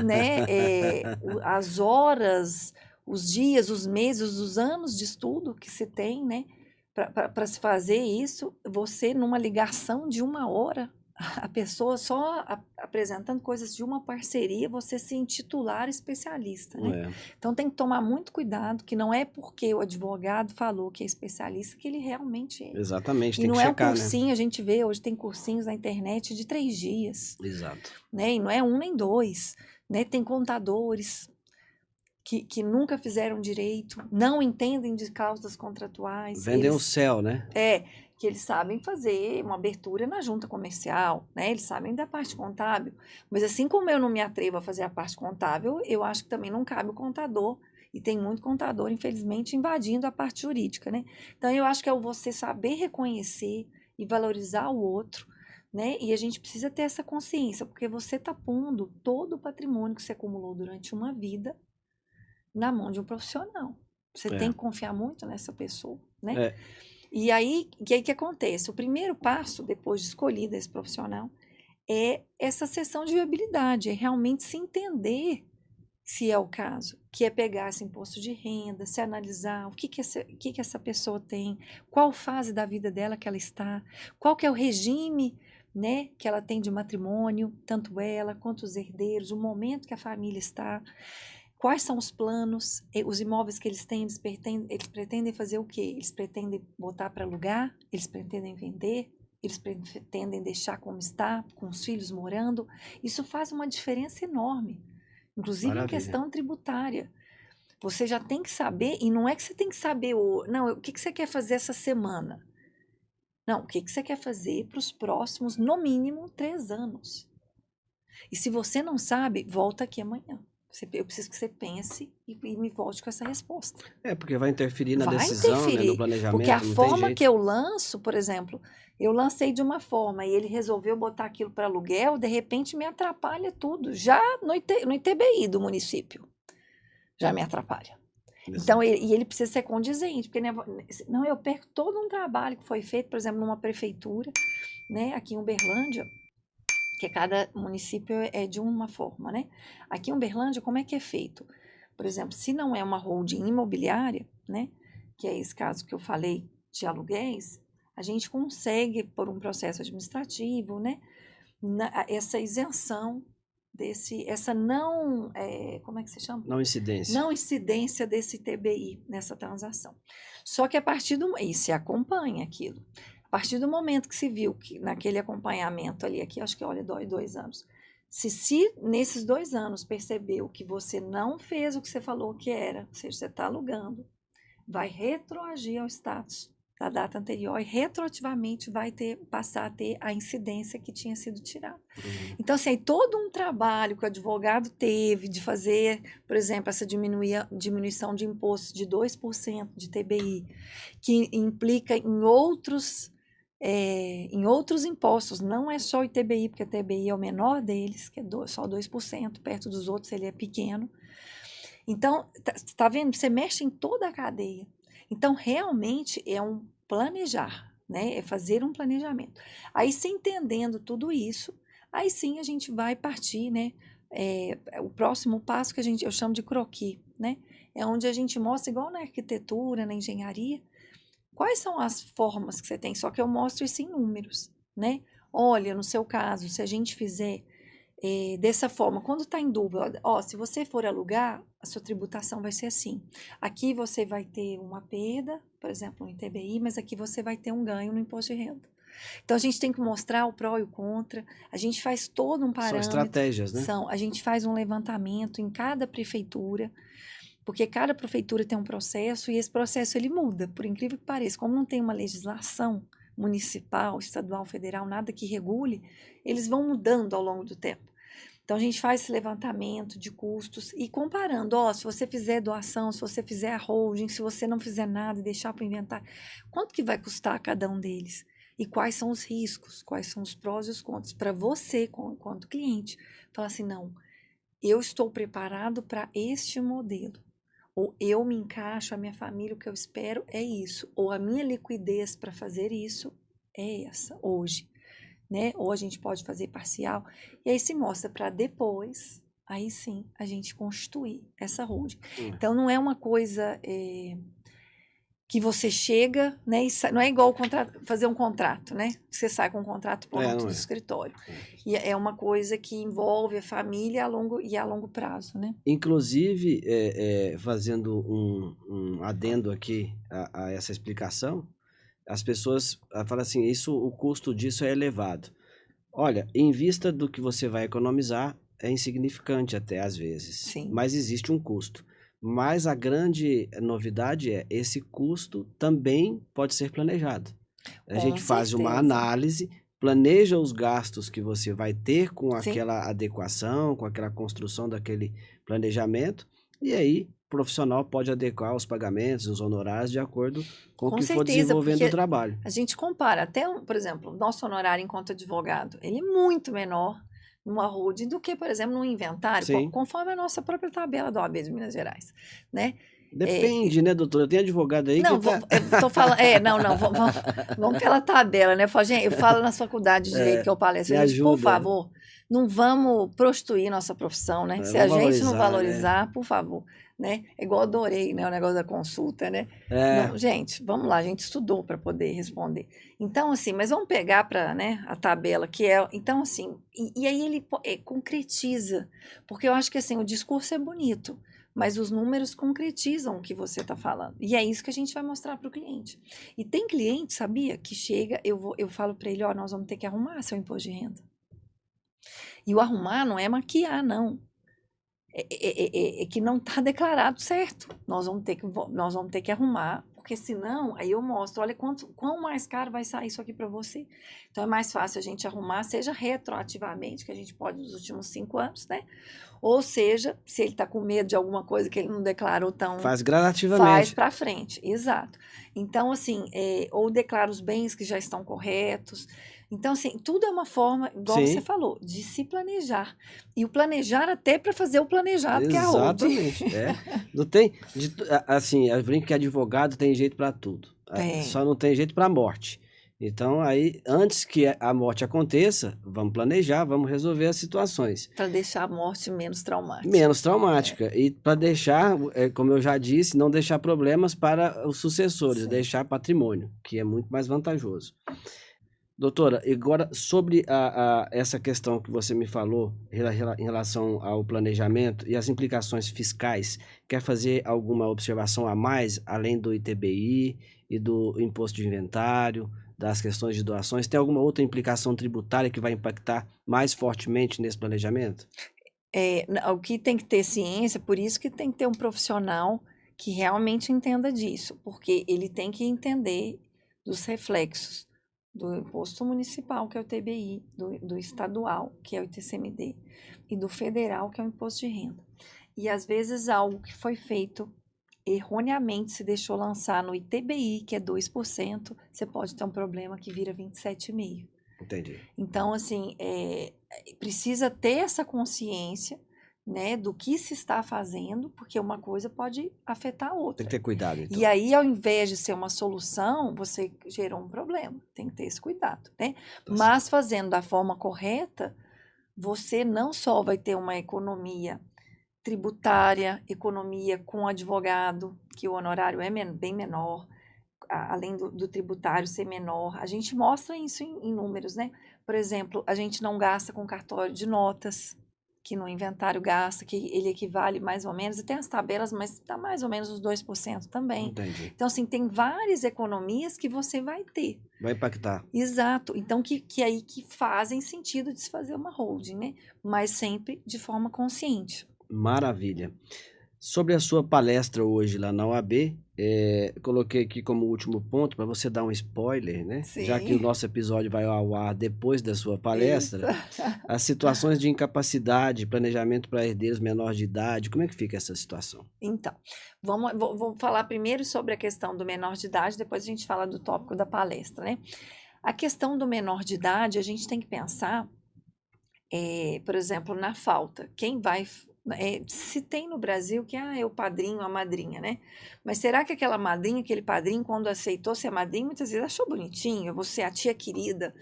né? As horas, os dias, os meses, os anos de estudo que se tem, né? Para se fazer isso, você numa ligação de 1 hora, a pessoa só apresentando coisas de uma parceria, você se intitular especialista, né? Então tem que tomar muito cuidado, que não é porque o advogado falou que é especialista que ele realmente é. Exatamente, e tem não que é checar, um cursinho, né? a gente vê, hoje tem cursinhos na internet de 3 dias. Exato. Né? E não é 1 nem 2, né? Tem contadores que nunca fizeram direito, não entendem de causas contratuais. Vendem o céu, né? Que eles sabem fazer uma abertura na junta comercial, né? Eles sabem da parte contábil. Mas assim como eu não me atrevo a fazer a parte contábil, eu acho que também não cabe o contador. E tem muito contador, infelizmente, invadindo a parte jurídica, né? Então, eu acho que é você saber reconhecer e valorizar o outro, né? E a gente precisa ter essa consciência, porque você está pondo todo o patrimônio que você acumulou durante uma vida na mão de um profissional. Você tem que confiar muito nessa pessoa, né? E aí, o que acontece? O primeiro passo, depois de escolhido esse profissional, é essa sessão de viabilidade, é realmente se entender se é o caso, que é pegar esse imposto de renda, se analisar o que essa pessoa tem, qual fase da vida dela que ela está, qual que é o regime, né, que ela tem de matrimônio, tanto ela quanto os herdeiros, o momento que a família está, quais são os planos, os imóveis que eles têm, eles pretendem fazer o quê? Eles pretendem botar para alugar, eles pretendem vender, eles pretendem deixar como está, com os filhos morando. Isso faz uma diferença enorme, inclusive em questão tributária. Você já tem que saber, e não é que você tem que saber, não, o que você quer fazer essa semana? Não, o que você quer fazer para os próximos, no mínimo, 3 anos. E se você não sabe, volta aqui amanhã. Eu preciso que você pense e me volte com essa resposta. Porque vai interferir na decisão, né, no planejamento. Porque a forma que eu lanço, por exemplo, eu lancei de uma forma e ele resolveu botar aquilo para aluguel, de repente me atrapalha tudo. Já no ITBI do município, já me atrapalha. Exato. Então, ele precisa ser condizente, porque não, eu perco todo um trabalho que foi feito, por exemplo, numa prefeitura, né, aqui em Uberlândia, que cada município é de uma forma, né? Aqui em Uberlândia, como é que é feito? Por exemplo, se não é uma holding imobiliária, né? Que é esse caso que eu falei de aluguéis, a gente consegue, por um processo administrativo, né? Essa isenção essa não, como é que se chama? Não incidência. Não incidência desse TBI nessa transação. Só que a partir e se acompanha aquilo. A partir do momento que se viu que naquele acompanhamento ali, aqui acho que, olha, 2 anos, se nesses 2 anos percebeu que você não fez o que você falou que era, ou seja, você está alugando, vai retroagir ao status da data anterior e retroativamente vai passar a ter a incidência que tinha sido tirada. Uhum. Então, assim, todo um trabalho que o advogado teve de fazer, por exemplo, essa diminuição de imposto de 2% de TBI, que implica em outros impostos, não é só o ITBI, porque o ITBI é o menor deles, que é só 2%, perto dos outros ele é pequeno. Então, tá vendo? Você mexe em toda a cadeia. Então, realmente é um planejar, né? É fazer um planejamento. Aí, se entendendo tudo isso, aí sim a gente vai partir, né? o próximo passo que eu chamo de croquis, né? É onde a gente mostra, igual na arquitetura, na engenharia, quais são as formas que você tem, só que eu mostro isso em números, né? Olha, no seu caso, se a gente fizer dessa forma, quando está em dúvida, se você for alugar, a sua tributação vai ser assim. Aqui você vai ter uma perda, por exemplo, no ITBI, mas aqui você vai ter um ganho no imposto de renda. Então, a gente tem que mostrar o pró e o contra, a gente faz todo um parâmetro. São estratégias, né? A gente faz um levantamento em cada prefeitura, porque cada prefeitura tem um processo e esse processo ele muda, por incrível que pareça. Como não tem uma legislação municipal, estadual, federal, nada que regule, eles vão mudando ao longo do tempo. Então, a gente faz esse levantamento de custos e comparando, se você fizer doação, se você fizer a holding, se você não fizer nada e deixar para o inventário, quanto que vai custar cada um deles? E quais são os riscos, quais são os prós e os contras para você, enquanto cliente. Falar assim, não, eu estou preparado para este modelo. Ou eu me encaixo, a minha família, o que eu espero é isso. Ou a minha liquidez para fazer isso é essa, hoje. Né? Ou a gente pode fazer parcial. E aí se mostra para depois, aí sim, a gente constituir essa holding. Então, não é uma coisa que você chega, né? Não é igual fazer um contrato, né? Você sai com um contrato pronto do escritório. E é uma coisa que envolve a família a longo prazo, né? Inclusive, fazendo um adendo aqui a essa explicação, as pessoas falam assim, o custo disso é elevado. Olha, em vista do que você vai economizar, é insignificante até às vezes. Sim. Mas existe um custo. Mas a grande novidade esse custo também pode ser planejado. A gente faz uma análise, planeja os gastos que você vai ter com aquela adequação, com aquela construção daquele planejamento, e aí o profissional pode adequar os pagamentos, os honorários, de acordo com o que for desenvolvendo o trabalho. A gente compara, até, por exemplo, o nosso honorário enquanto advogado, ele é muito menor numa holding do que, por exemplo, num inventário, conforme a nossa própria tabela da OAB de Minas Gerais, né? Depende, né, doutora? Tem advogado aí não, que tá... eu tô falando, vamos pela tabela, né? Eu falo na faculdade de Direito que eu palestro, por favor, não vamos prostituir nossa profissão, né? Se a gente não valorizar, por favor, né? É igual eu adorei, né, o negócio da consulta, né? Não, gente, vamos lá, a gente estudou para poder responder. Então, assim, mas vamos pegar para, né, a tabela, que é, então, assim, e aí ele concretiza, porque eu acho que, assim, o discurso é bonito, mas os números concretizam o que você está falando. E é isso que a gente vai mostrar para o cliente. E tem cliente, sabia, que chega, eu falo para ele, nós vamos ter que arrumar seu imposto de renda. E o arrumar não é maquiar, não. É que não está declarado certo. Nós vamos ter que arrumar, porque senão, aí eu mostro, olha quão mais caro vai sair isso aqui para você. Então, é mais fácil a gente arrumar, seja retroativamente, que a gente pode nos últimos 5 anos, né? Ou seja, se ele está com medo de alguma coisa que ele não declarou tão... Faz gradativamente. Faz para frente, exato. Então, assim, ou declara os bens que já estão corretos. Então, assim, tudo é uma forma, igual você falou, de se planejar. E o planejar até para fazer o planejado, que é a holding. Exatamente. Não tem, assim, eu brinco que advogado tem jeito para tudo. Só não tem jeito para a morte. Então, aí, antes que a morte aconteça, vamos planejar, vamos resolver as situações. Para deixar a morte menos traumática. Menos traumática. E para deixar, como eu já disse, não deixar problemas para os sucessores, deixar patrimônio, que é muito mais vantajoso. Doutora, agora sobre essa questão que você me falou em relação ao planejamento e as implicações fiscais, quer fazer alguma observação a mais, além do ITBI e do imposto de inventário, das questões de doações? Tem alguma outra implicação tributária que vai impactar mais fortemente nesse planejamento? O que tem que ter ciência, por isso que tem que ter um profissional que realmente entenda disso, porque ele tem que entender dos reflexos do imposto municipal, que é o ITBI, do estadual, que é o ITCMD, e do federal, que é o imposto de renda. E às vezes algo que foi feito erroneamente se deixou lançar no ITBI, que é 2%, você pode ter um problema que vira 27,5%. Entendi. Então, assim, precisa ter essa consciência, né, do que se está fazendo, porque uma coisa pode afetar a outra. Tem que ter cuidado, então. E aí, ao invés de ser uma solução, você gerou um problema. Tem que ter esse cuidado, né? Mas fazendo da forma correta, você não só vai ter uma economia tributária, economia com advogado, que o honorário é bem menor, além do tributário ser menor. A gente mostra isso em números, né? Por exemplo, a gente não gasta com cartório de notas, que no inventário gasta, que ele equivale mais ou menos, e tem as tabelas, mas está mais ou menos uns 2% também. Entendi. Então, assim, tem várias economias que você vai ter. Vai impactar. Exato. Então, que aí que fazem sentido de se fazer uma holding, né? Mas sempre de forma consciente. Maravilha. Sobre a sua palestra hoje lá na OAB, coloquei aqui como último ponto para você dar um spoiler, né? Já que o Sim. nosso episódio vai ao ar depois da sua Isso. palestra, as situações de incapacidade, planejamento para herdeiros menores de idade, como é que fica essa situação? Então, vou falar primeiro sobre a questão do menor de idade, depois a gente fala do tópico da palestra, né? A questão do menor de idade, a gente tem que pensar, por exemplo, na falta. Quem vai. Se tem no Brasil que é o padrinho, a madrinha, né? Mas será que aquela madrinha, aquele padrinho, quando aceitou ser madrinha, muitas vezes achou bonitinho, eu vou ser a tia querida,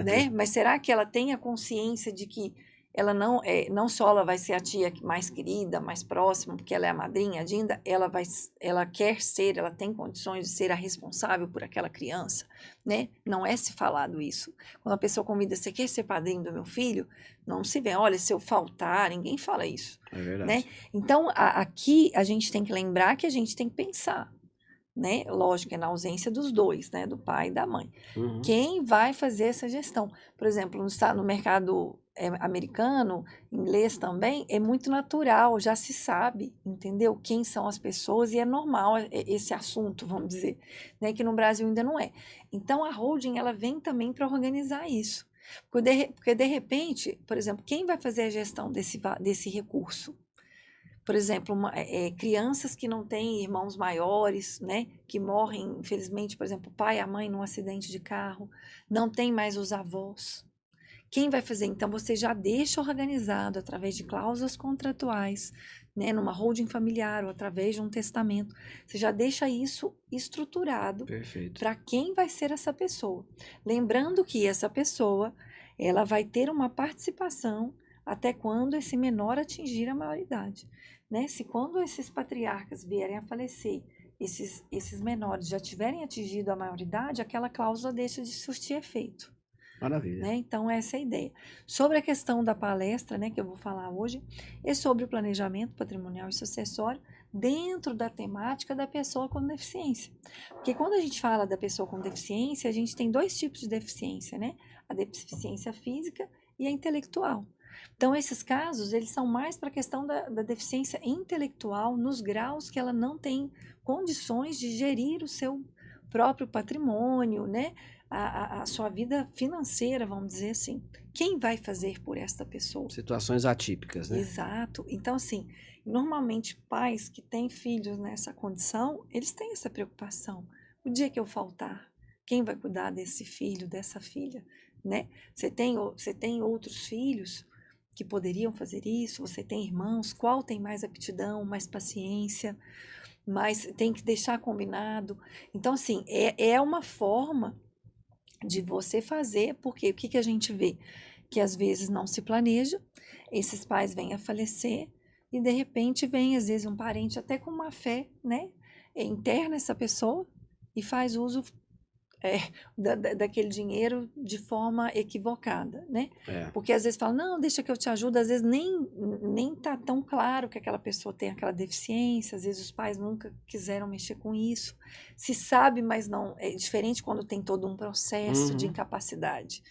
né? Mas será que ela tem a consciência de que ela não só ela vai ser a tia mais querida, mais próxima, porque ela é a madrinha, ainda ela quer ser, ela tem condições de ser a responsável por aquela criança, né? Não é se falado isso. Quando a pessoa convida, você quer ser padrinho do meu filho? Não se vê, olha, se eu faltar, ninguém fala isso, É né? verdade. Então, aqui a gente tem que lembrar que a gente tem que pensar, né? Lógico, é na ausência dos dois, né? Do pai e da mãe. Uhum. Quem vai fazer essa gestão? Por exemplo, no mercado americano, inglês também, é muito natural, já se sabe, entendeu? Quem são as pessoas e é normal esse assunto, vamos dizer, né? Que no Brasil ainda não é. Então, a holding, ela vem também para organizar isso. Porque de repente, por exemplo, quem vai fazer a gestão desse recurso? Por exemplo, crianças que não têm irmãos maiores, né, que morrem, infelizmente, por exemplo, o pai e a mãe num acidente de carro, não tem mais os avós. Quem vai fazer? Então, você já deixa organizado através de cláusulas contratuais, né, numa holding familiar ou através de um testamento. Você já deixa isso estruturado Perfeito. para quem vai ser essa pessoa. Lembrando que essa pessoa, ela vai ter uma participação até quando esse menor atingir a maioridade, né? Se quando esses patriarcas vierem a falecer, esses menores já tiverem atingido a maioridade, aquela cláusula deixa de surtir efeito. Maravilha. Né? Então, essa é a ideia. Sobre a questão da palestra, né, que eu vou falar hoje, é sobre o planejamento patrimonial e sucessório dentro da temática da pessoa com deficiência. Porque quando a gente fala da pessoa com deficiência, a gente tem dois tipos de deficiência, né? A deficiência física e a intelectual. Então, esses casos, eles são mais para a questão da deficiência intelectual, nos graus que ela não tem condições de gerir o seu próprio patrimônio, né? A sua vida financeira, vamos dizer assim. Quem vai fazer por esta pessoa? Situações atípicas, né? Exato. Então, assim, normalmente pais que têm filhos nessa condição, eles têm essa preocupação. O dia que eu faltar, quem vai cuidar desse filho, dessa filha, né? Você tem outros filhos que poderiam fazer isso? Você tem irmãos? Qual tem mais aptidão, mais paciência? Mas tem que deixar combinado. Então, assim, é uma forma de você fazer, porque o que a gente vê? Que às vezes não se planeja, esses pais vêm a falecer e de repente vem às vezes um parente até com má fé, né? Interna essa pessoa e faz uso daquele dinheiro de forma equivocada, né? Porque às vezes fala, não, deixa que eu te ajudo, às vezes nem tá tão claro que aquela pessoa tem aquela deficiência, às vezes os pais nunca quiseram mexer com isso, se sabe, mas não, é diferente quando tem todo um processo de incapacidade.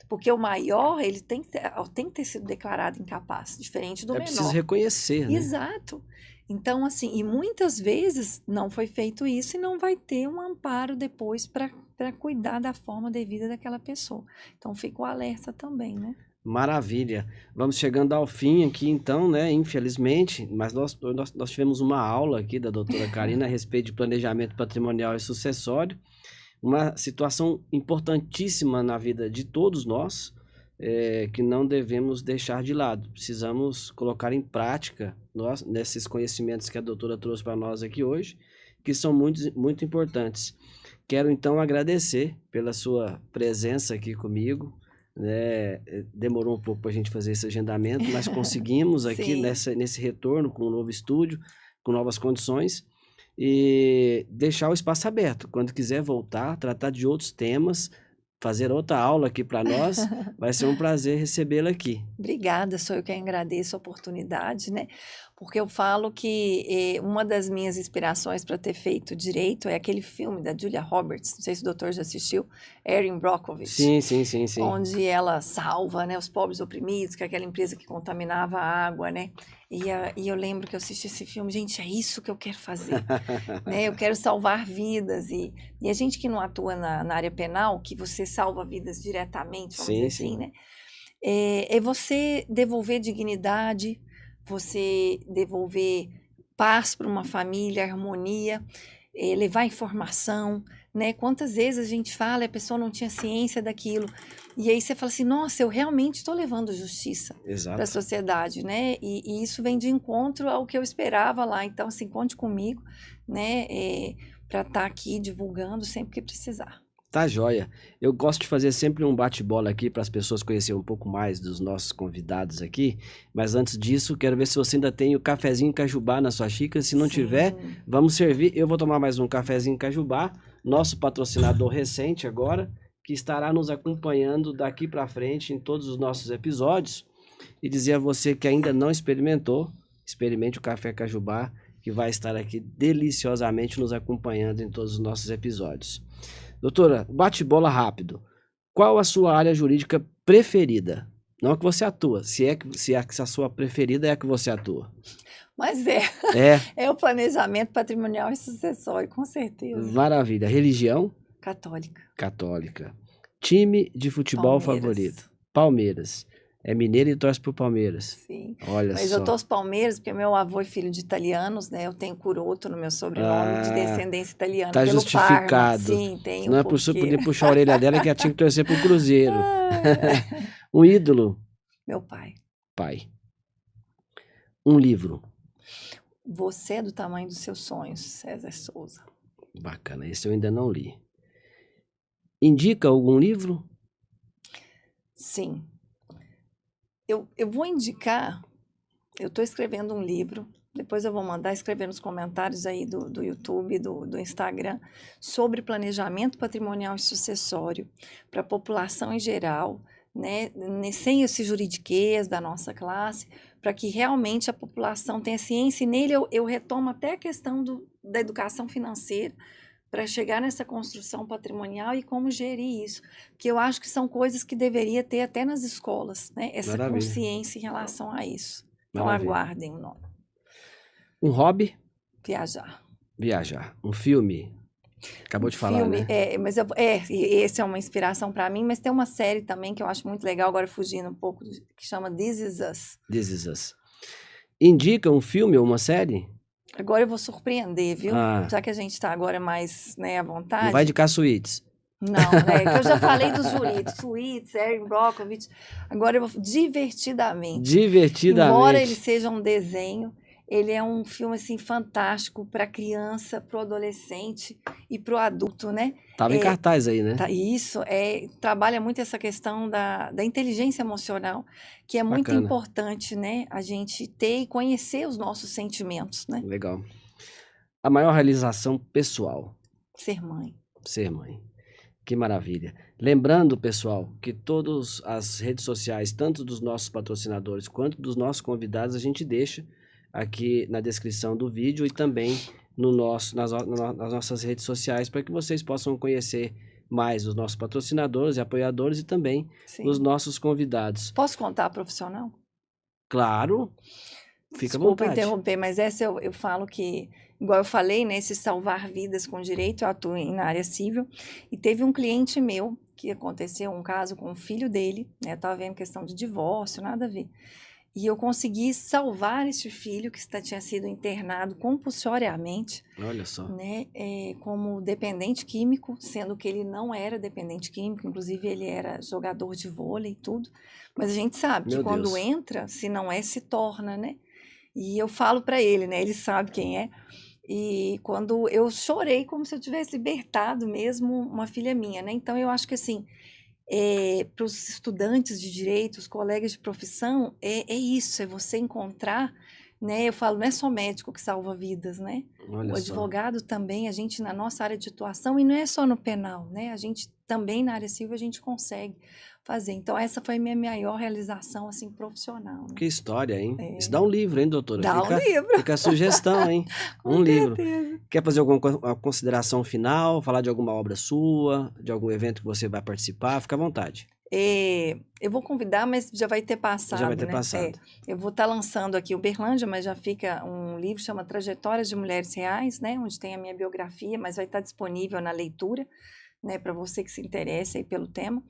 Porque o maior, ele tem que ter sido declarado incapaz, diferente do menor. É preciso reconhecer, né? Exato. Então, assim, e muitas vezes não foi feito isso e não vai ter um amparo depois para cuidar da forma devida daquela pessoa. Então, fica o alerta também, né? Maravilha. Vamos chegando ao fim aqui, então, né? Infelizmente, mas nós tivemos uma aula aqui da doutora Karina a respeito de planejamento patrimonial e sucessório. Uma situação importantíssima na vida de todos nós, que não devemos deixar de lado. Precisamos colocar em prática nesses conhecimentos que a doutora trouxe para nós aqui hoje, que são muito, muito importantes. Quero então agradecer pela sua presença aqui comigo, né? Demorou um pouco para a gente fazer esse agendamento, mas conseguimos aqui nesse retorno com um novo estúdio, com novas condições, e deixar o espaço aberto. Quando quiser voltar, tratar de outros temas, fazer outra aula aqui para nós, vai ser um prazer recebê-la aqui. Obrigada, sou eu que agradeço a oportunidade, né? Porque eu falo que uma das minhas inspirações para ter feito direito é aquele filme da Julia Roberts, não sei se o doutor já assistiu, Erin Brockovich. Sim. Onde ela salva, né, os pobres oprimidos, que é aquela empresa que contaminava a água, né? E eu lembro que eu assisti esse filme, gente, é isso que eu quero fazer, né? Eu quero salvar vidas. E a gente que não atua na área penal, que você salva vidas diretamente, vamos dizer assim, né? É você devolver dignidade, você devolver paz para uma família, harmonia, levar informação, né? Quantas vezes a gente fala e a pessoa não tinha ciência daquilo, e aí você fala assim, nossa, eu realmente estou levando justiça para a sociedade, né? E isso vem de encontro ao que eu esperava lá. Então, assim, conte comigo, né? Para estar aqui divulgando sempre que precisar. Tá joia. Eu gosto de fazer sempre um bate-bola aqui para as pessoas conhecerem um pouco mais dos nossos convidados aqui. Mas antes disso, quero ver se você ainda tem o cafezinho Cajubá na sua xícara. Se não tiver, vamos servir. Eu vou tomar mais um cafezinho Cajubá, nosso patrocinador recente agora, que estará nos acompanhando daqui para frente em todos os nossos episódios. E dizer a você que ainda não experimentou, experimente o café Cajubá, que vai estar aqui deliciosamente nos acompanhando em todos os nossos episódios. Doutora, bate-bola rápido. Qual a sua área jurídica preferida? Não a que você atua, se a sua preferida é a que você atua. Mas é o planejamento patrimonial e sucessório, com certeza. Maravilha. Religião? Católica. Time de futebol favorito? Palmeiras. É mineiro e torce pro Palmeiras. Sim. Olha Mas só. eu torço Palmeiras porque meu avô é filho de italianos, né? Eu tenho Curoto no meu sobrenome, de descendência italiana. Tá justificado. Parma. Sim, tem não é por poder puxar a orelha dela que ela tinha que torcer pro Cruzeiro. Um ídolo? Meu pai. Um livro? Você é do tamanho dos seus sonhos, César Souza. Bacana, esse eu ainda não li. Indica algum livro? Sim. Eu vou indicar, eu estou escrevendo um livro, depois eu vou mandar escrever nos comentários aí do YouTube, do Instagram, sobre planejamento patrimonial e sucessório para a população em geral, né, sem esse juridiquês da nossa classe, para que realmente a população tenha ciência, e nele eu retomo até a questão da educação financeira, para chegar nessa construção patrimonial e como gerir isso. Porque eu acho que são coisas que deveria ter até nas escolas, né? Essa consciência em relação a isso. Então, aguardem o nome. Um hobby? Viajar. Um filme? Acabou de falar, né? Esse é uma inspiração para mim, mas tem uma série também que eu acho muito legal, agora fugindo um pouco, que chama This Is Us. This Is Us. Indica um filme ou uma série? Agora eu vou surpreender, viu? Já que a gente está agora mais, né, à vontade. Não vai indicar Suítes. Não, né? Que eu já falei dos jurídicos. Suítes, Erin Brockovich. Agora eu vou divertidamente. Embora ele seja um desenho, ele é um filme, assim, fantástico para criança, para o adolescente e para o adulto, né? Tava em cartaz aí, né? Isso, trabalha muito essa questão da inteligência emocional, que é muito importante, né? A gente ter e conhecer os nossos sentimentos, né? Legal. A maior realização pessoal? Ser mãe. Que maravilha. Lembrando, pessoal, que todas as redes sociais, tanto dos nossos patrocinadores quanto dos nossos convidados, a gente deixa aqui na descrição do vídeo e também nas nossas redes sociais, para que vocês possam conhecer mais os nossos patrocinadores e apoiadores e também os nossos convidados. Posso contar a profissional? Claro, fica à vontade. Desculpa interromper, mas essa eu falo que, igual eu falei, né, esse salvar vidas com direito, eu atuo na área civil, e teve um cliente meu que aconteceu um caso com o filho dele, né, estava vendo questão de divórcio, nada a ver. E eu consegui salvar esse filho que tinha sido internado compulsoriamente. Olha só. Né, como dependente químico, sendo que ele não era dependente químico, inclusive ele era jogador de vôlei e tudo. Mas a gente sabe que quando entra, se não é, se torna, né? E eu falo para ele, né? Ele sabe quem é. E quando eu chorei como se eu tivesse libertado mesmo uma filha minha, né? Então eu acho que assim, para os estudantes de direito, os colegas de profissão, é isso, é você encontrar, né? Eu falo, não é só médico que salva vidas, né? Olha O só. advogado também, a gente na nossa área de atuação, e não é só no penal, né? A gente também na área civil a gente consegue fazer. Então essa foi a minha maior realização assim profissional, né? Que história, hein? É. Isso dá um livro, hein, doutora? Dá um livro. Fica a sugestão, hein? Com Um livro. certeza. Quer fazer alguma consideração final? Falar de alguma obra sua? De algum evento que você vai participar? Fica à vontade. Eu vou convidar, mas já vai ter passado, Já vai ter né? passado. Eu vou estar lançando aqui o Uberlândia, mas já fica um livro chama Trajetórias de Mulheres Reais, né? Onde tem a minha biografia, mas vai estar disponível na leitura, né? Para você que se interessa aí pelo tema.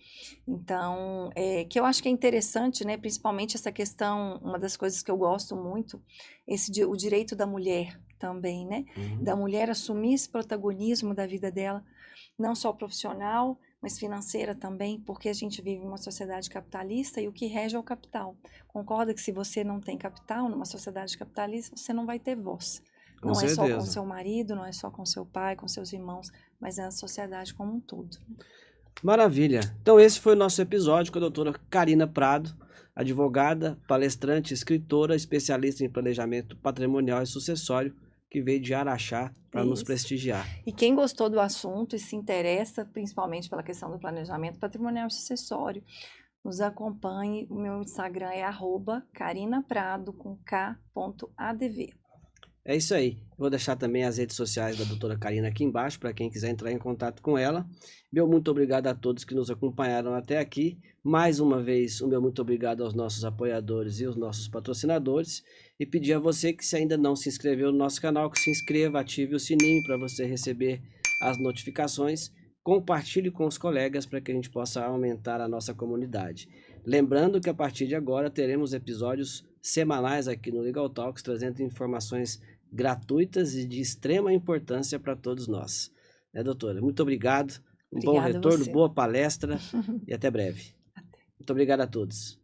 Então, que eu acho que é interessante, né? Principalmente essa questão, uma das coisas que eu gosto muito, o direito da mulher também, né? Uhum. Da mulher assumir esse protagonismo da vida dela, não só profissional, mas financeira também, porque a gente vive numa sociedade capitalista e o que rege é o capital. Concorda que se você não tem capital numa sociedade capitalista, você não vai ter voz. Com Não é só com certeza. seu marido, não é só com seu pai, com seus irmãos, mas é a sociedade como um todo. Maravilha. Então esse foi o nosso episódio com a doutora Carina Prado, advogada, palestrante, escritora, especialista em planejamento patrimonial e sucessório, que veio de Araxá para nos Isso. prestigiar. E quem gostou do assunto e se interessa principalmente pela questão do planejamento patrimonial e sucessório, nos acompanhe. O meu Instagram é @carinaprado com k.adv. É isso aí. Vou deixar também as redes sociais da doutora Carina aqui embaixo para quem quiser entrar em contato com ela. Meu muito obrigado a todos que nos acompanharam até aqui. Mais uma vez, o meu muito obrigado aos nossos apoiadores e aos nossos patrocinadores. E pedir a você que, se ainda não se inscreveu no nosso canal, que se inscreva, ative o sininho para você receber as notificações. Compartilhe com os colegas para que a gente possa aumentar a nossa comunidade. Lembrando que a partir de agora teremos episódios semanais aqui no Legal Talks, trazendo informações gratuitas e de extrema importância para todos nós. Né, doutora? Muito obrigado. Bom Obrigada a retorno, você. boa palestra e até breve. Muito obrigado a todos.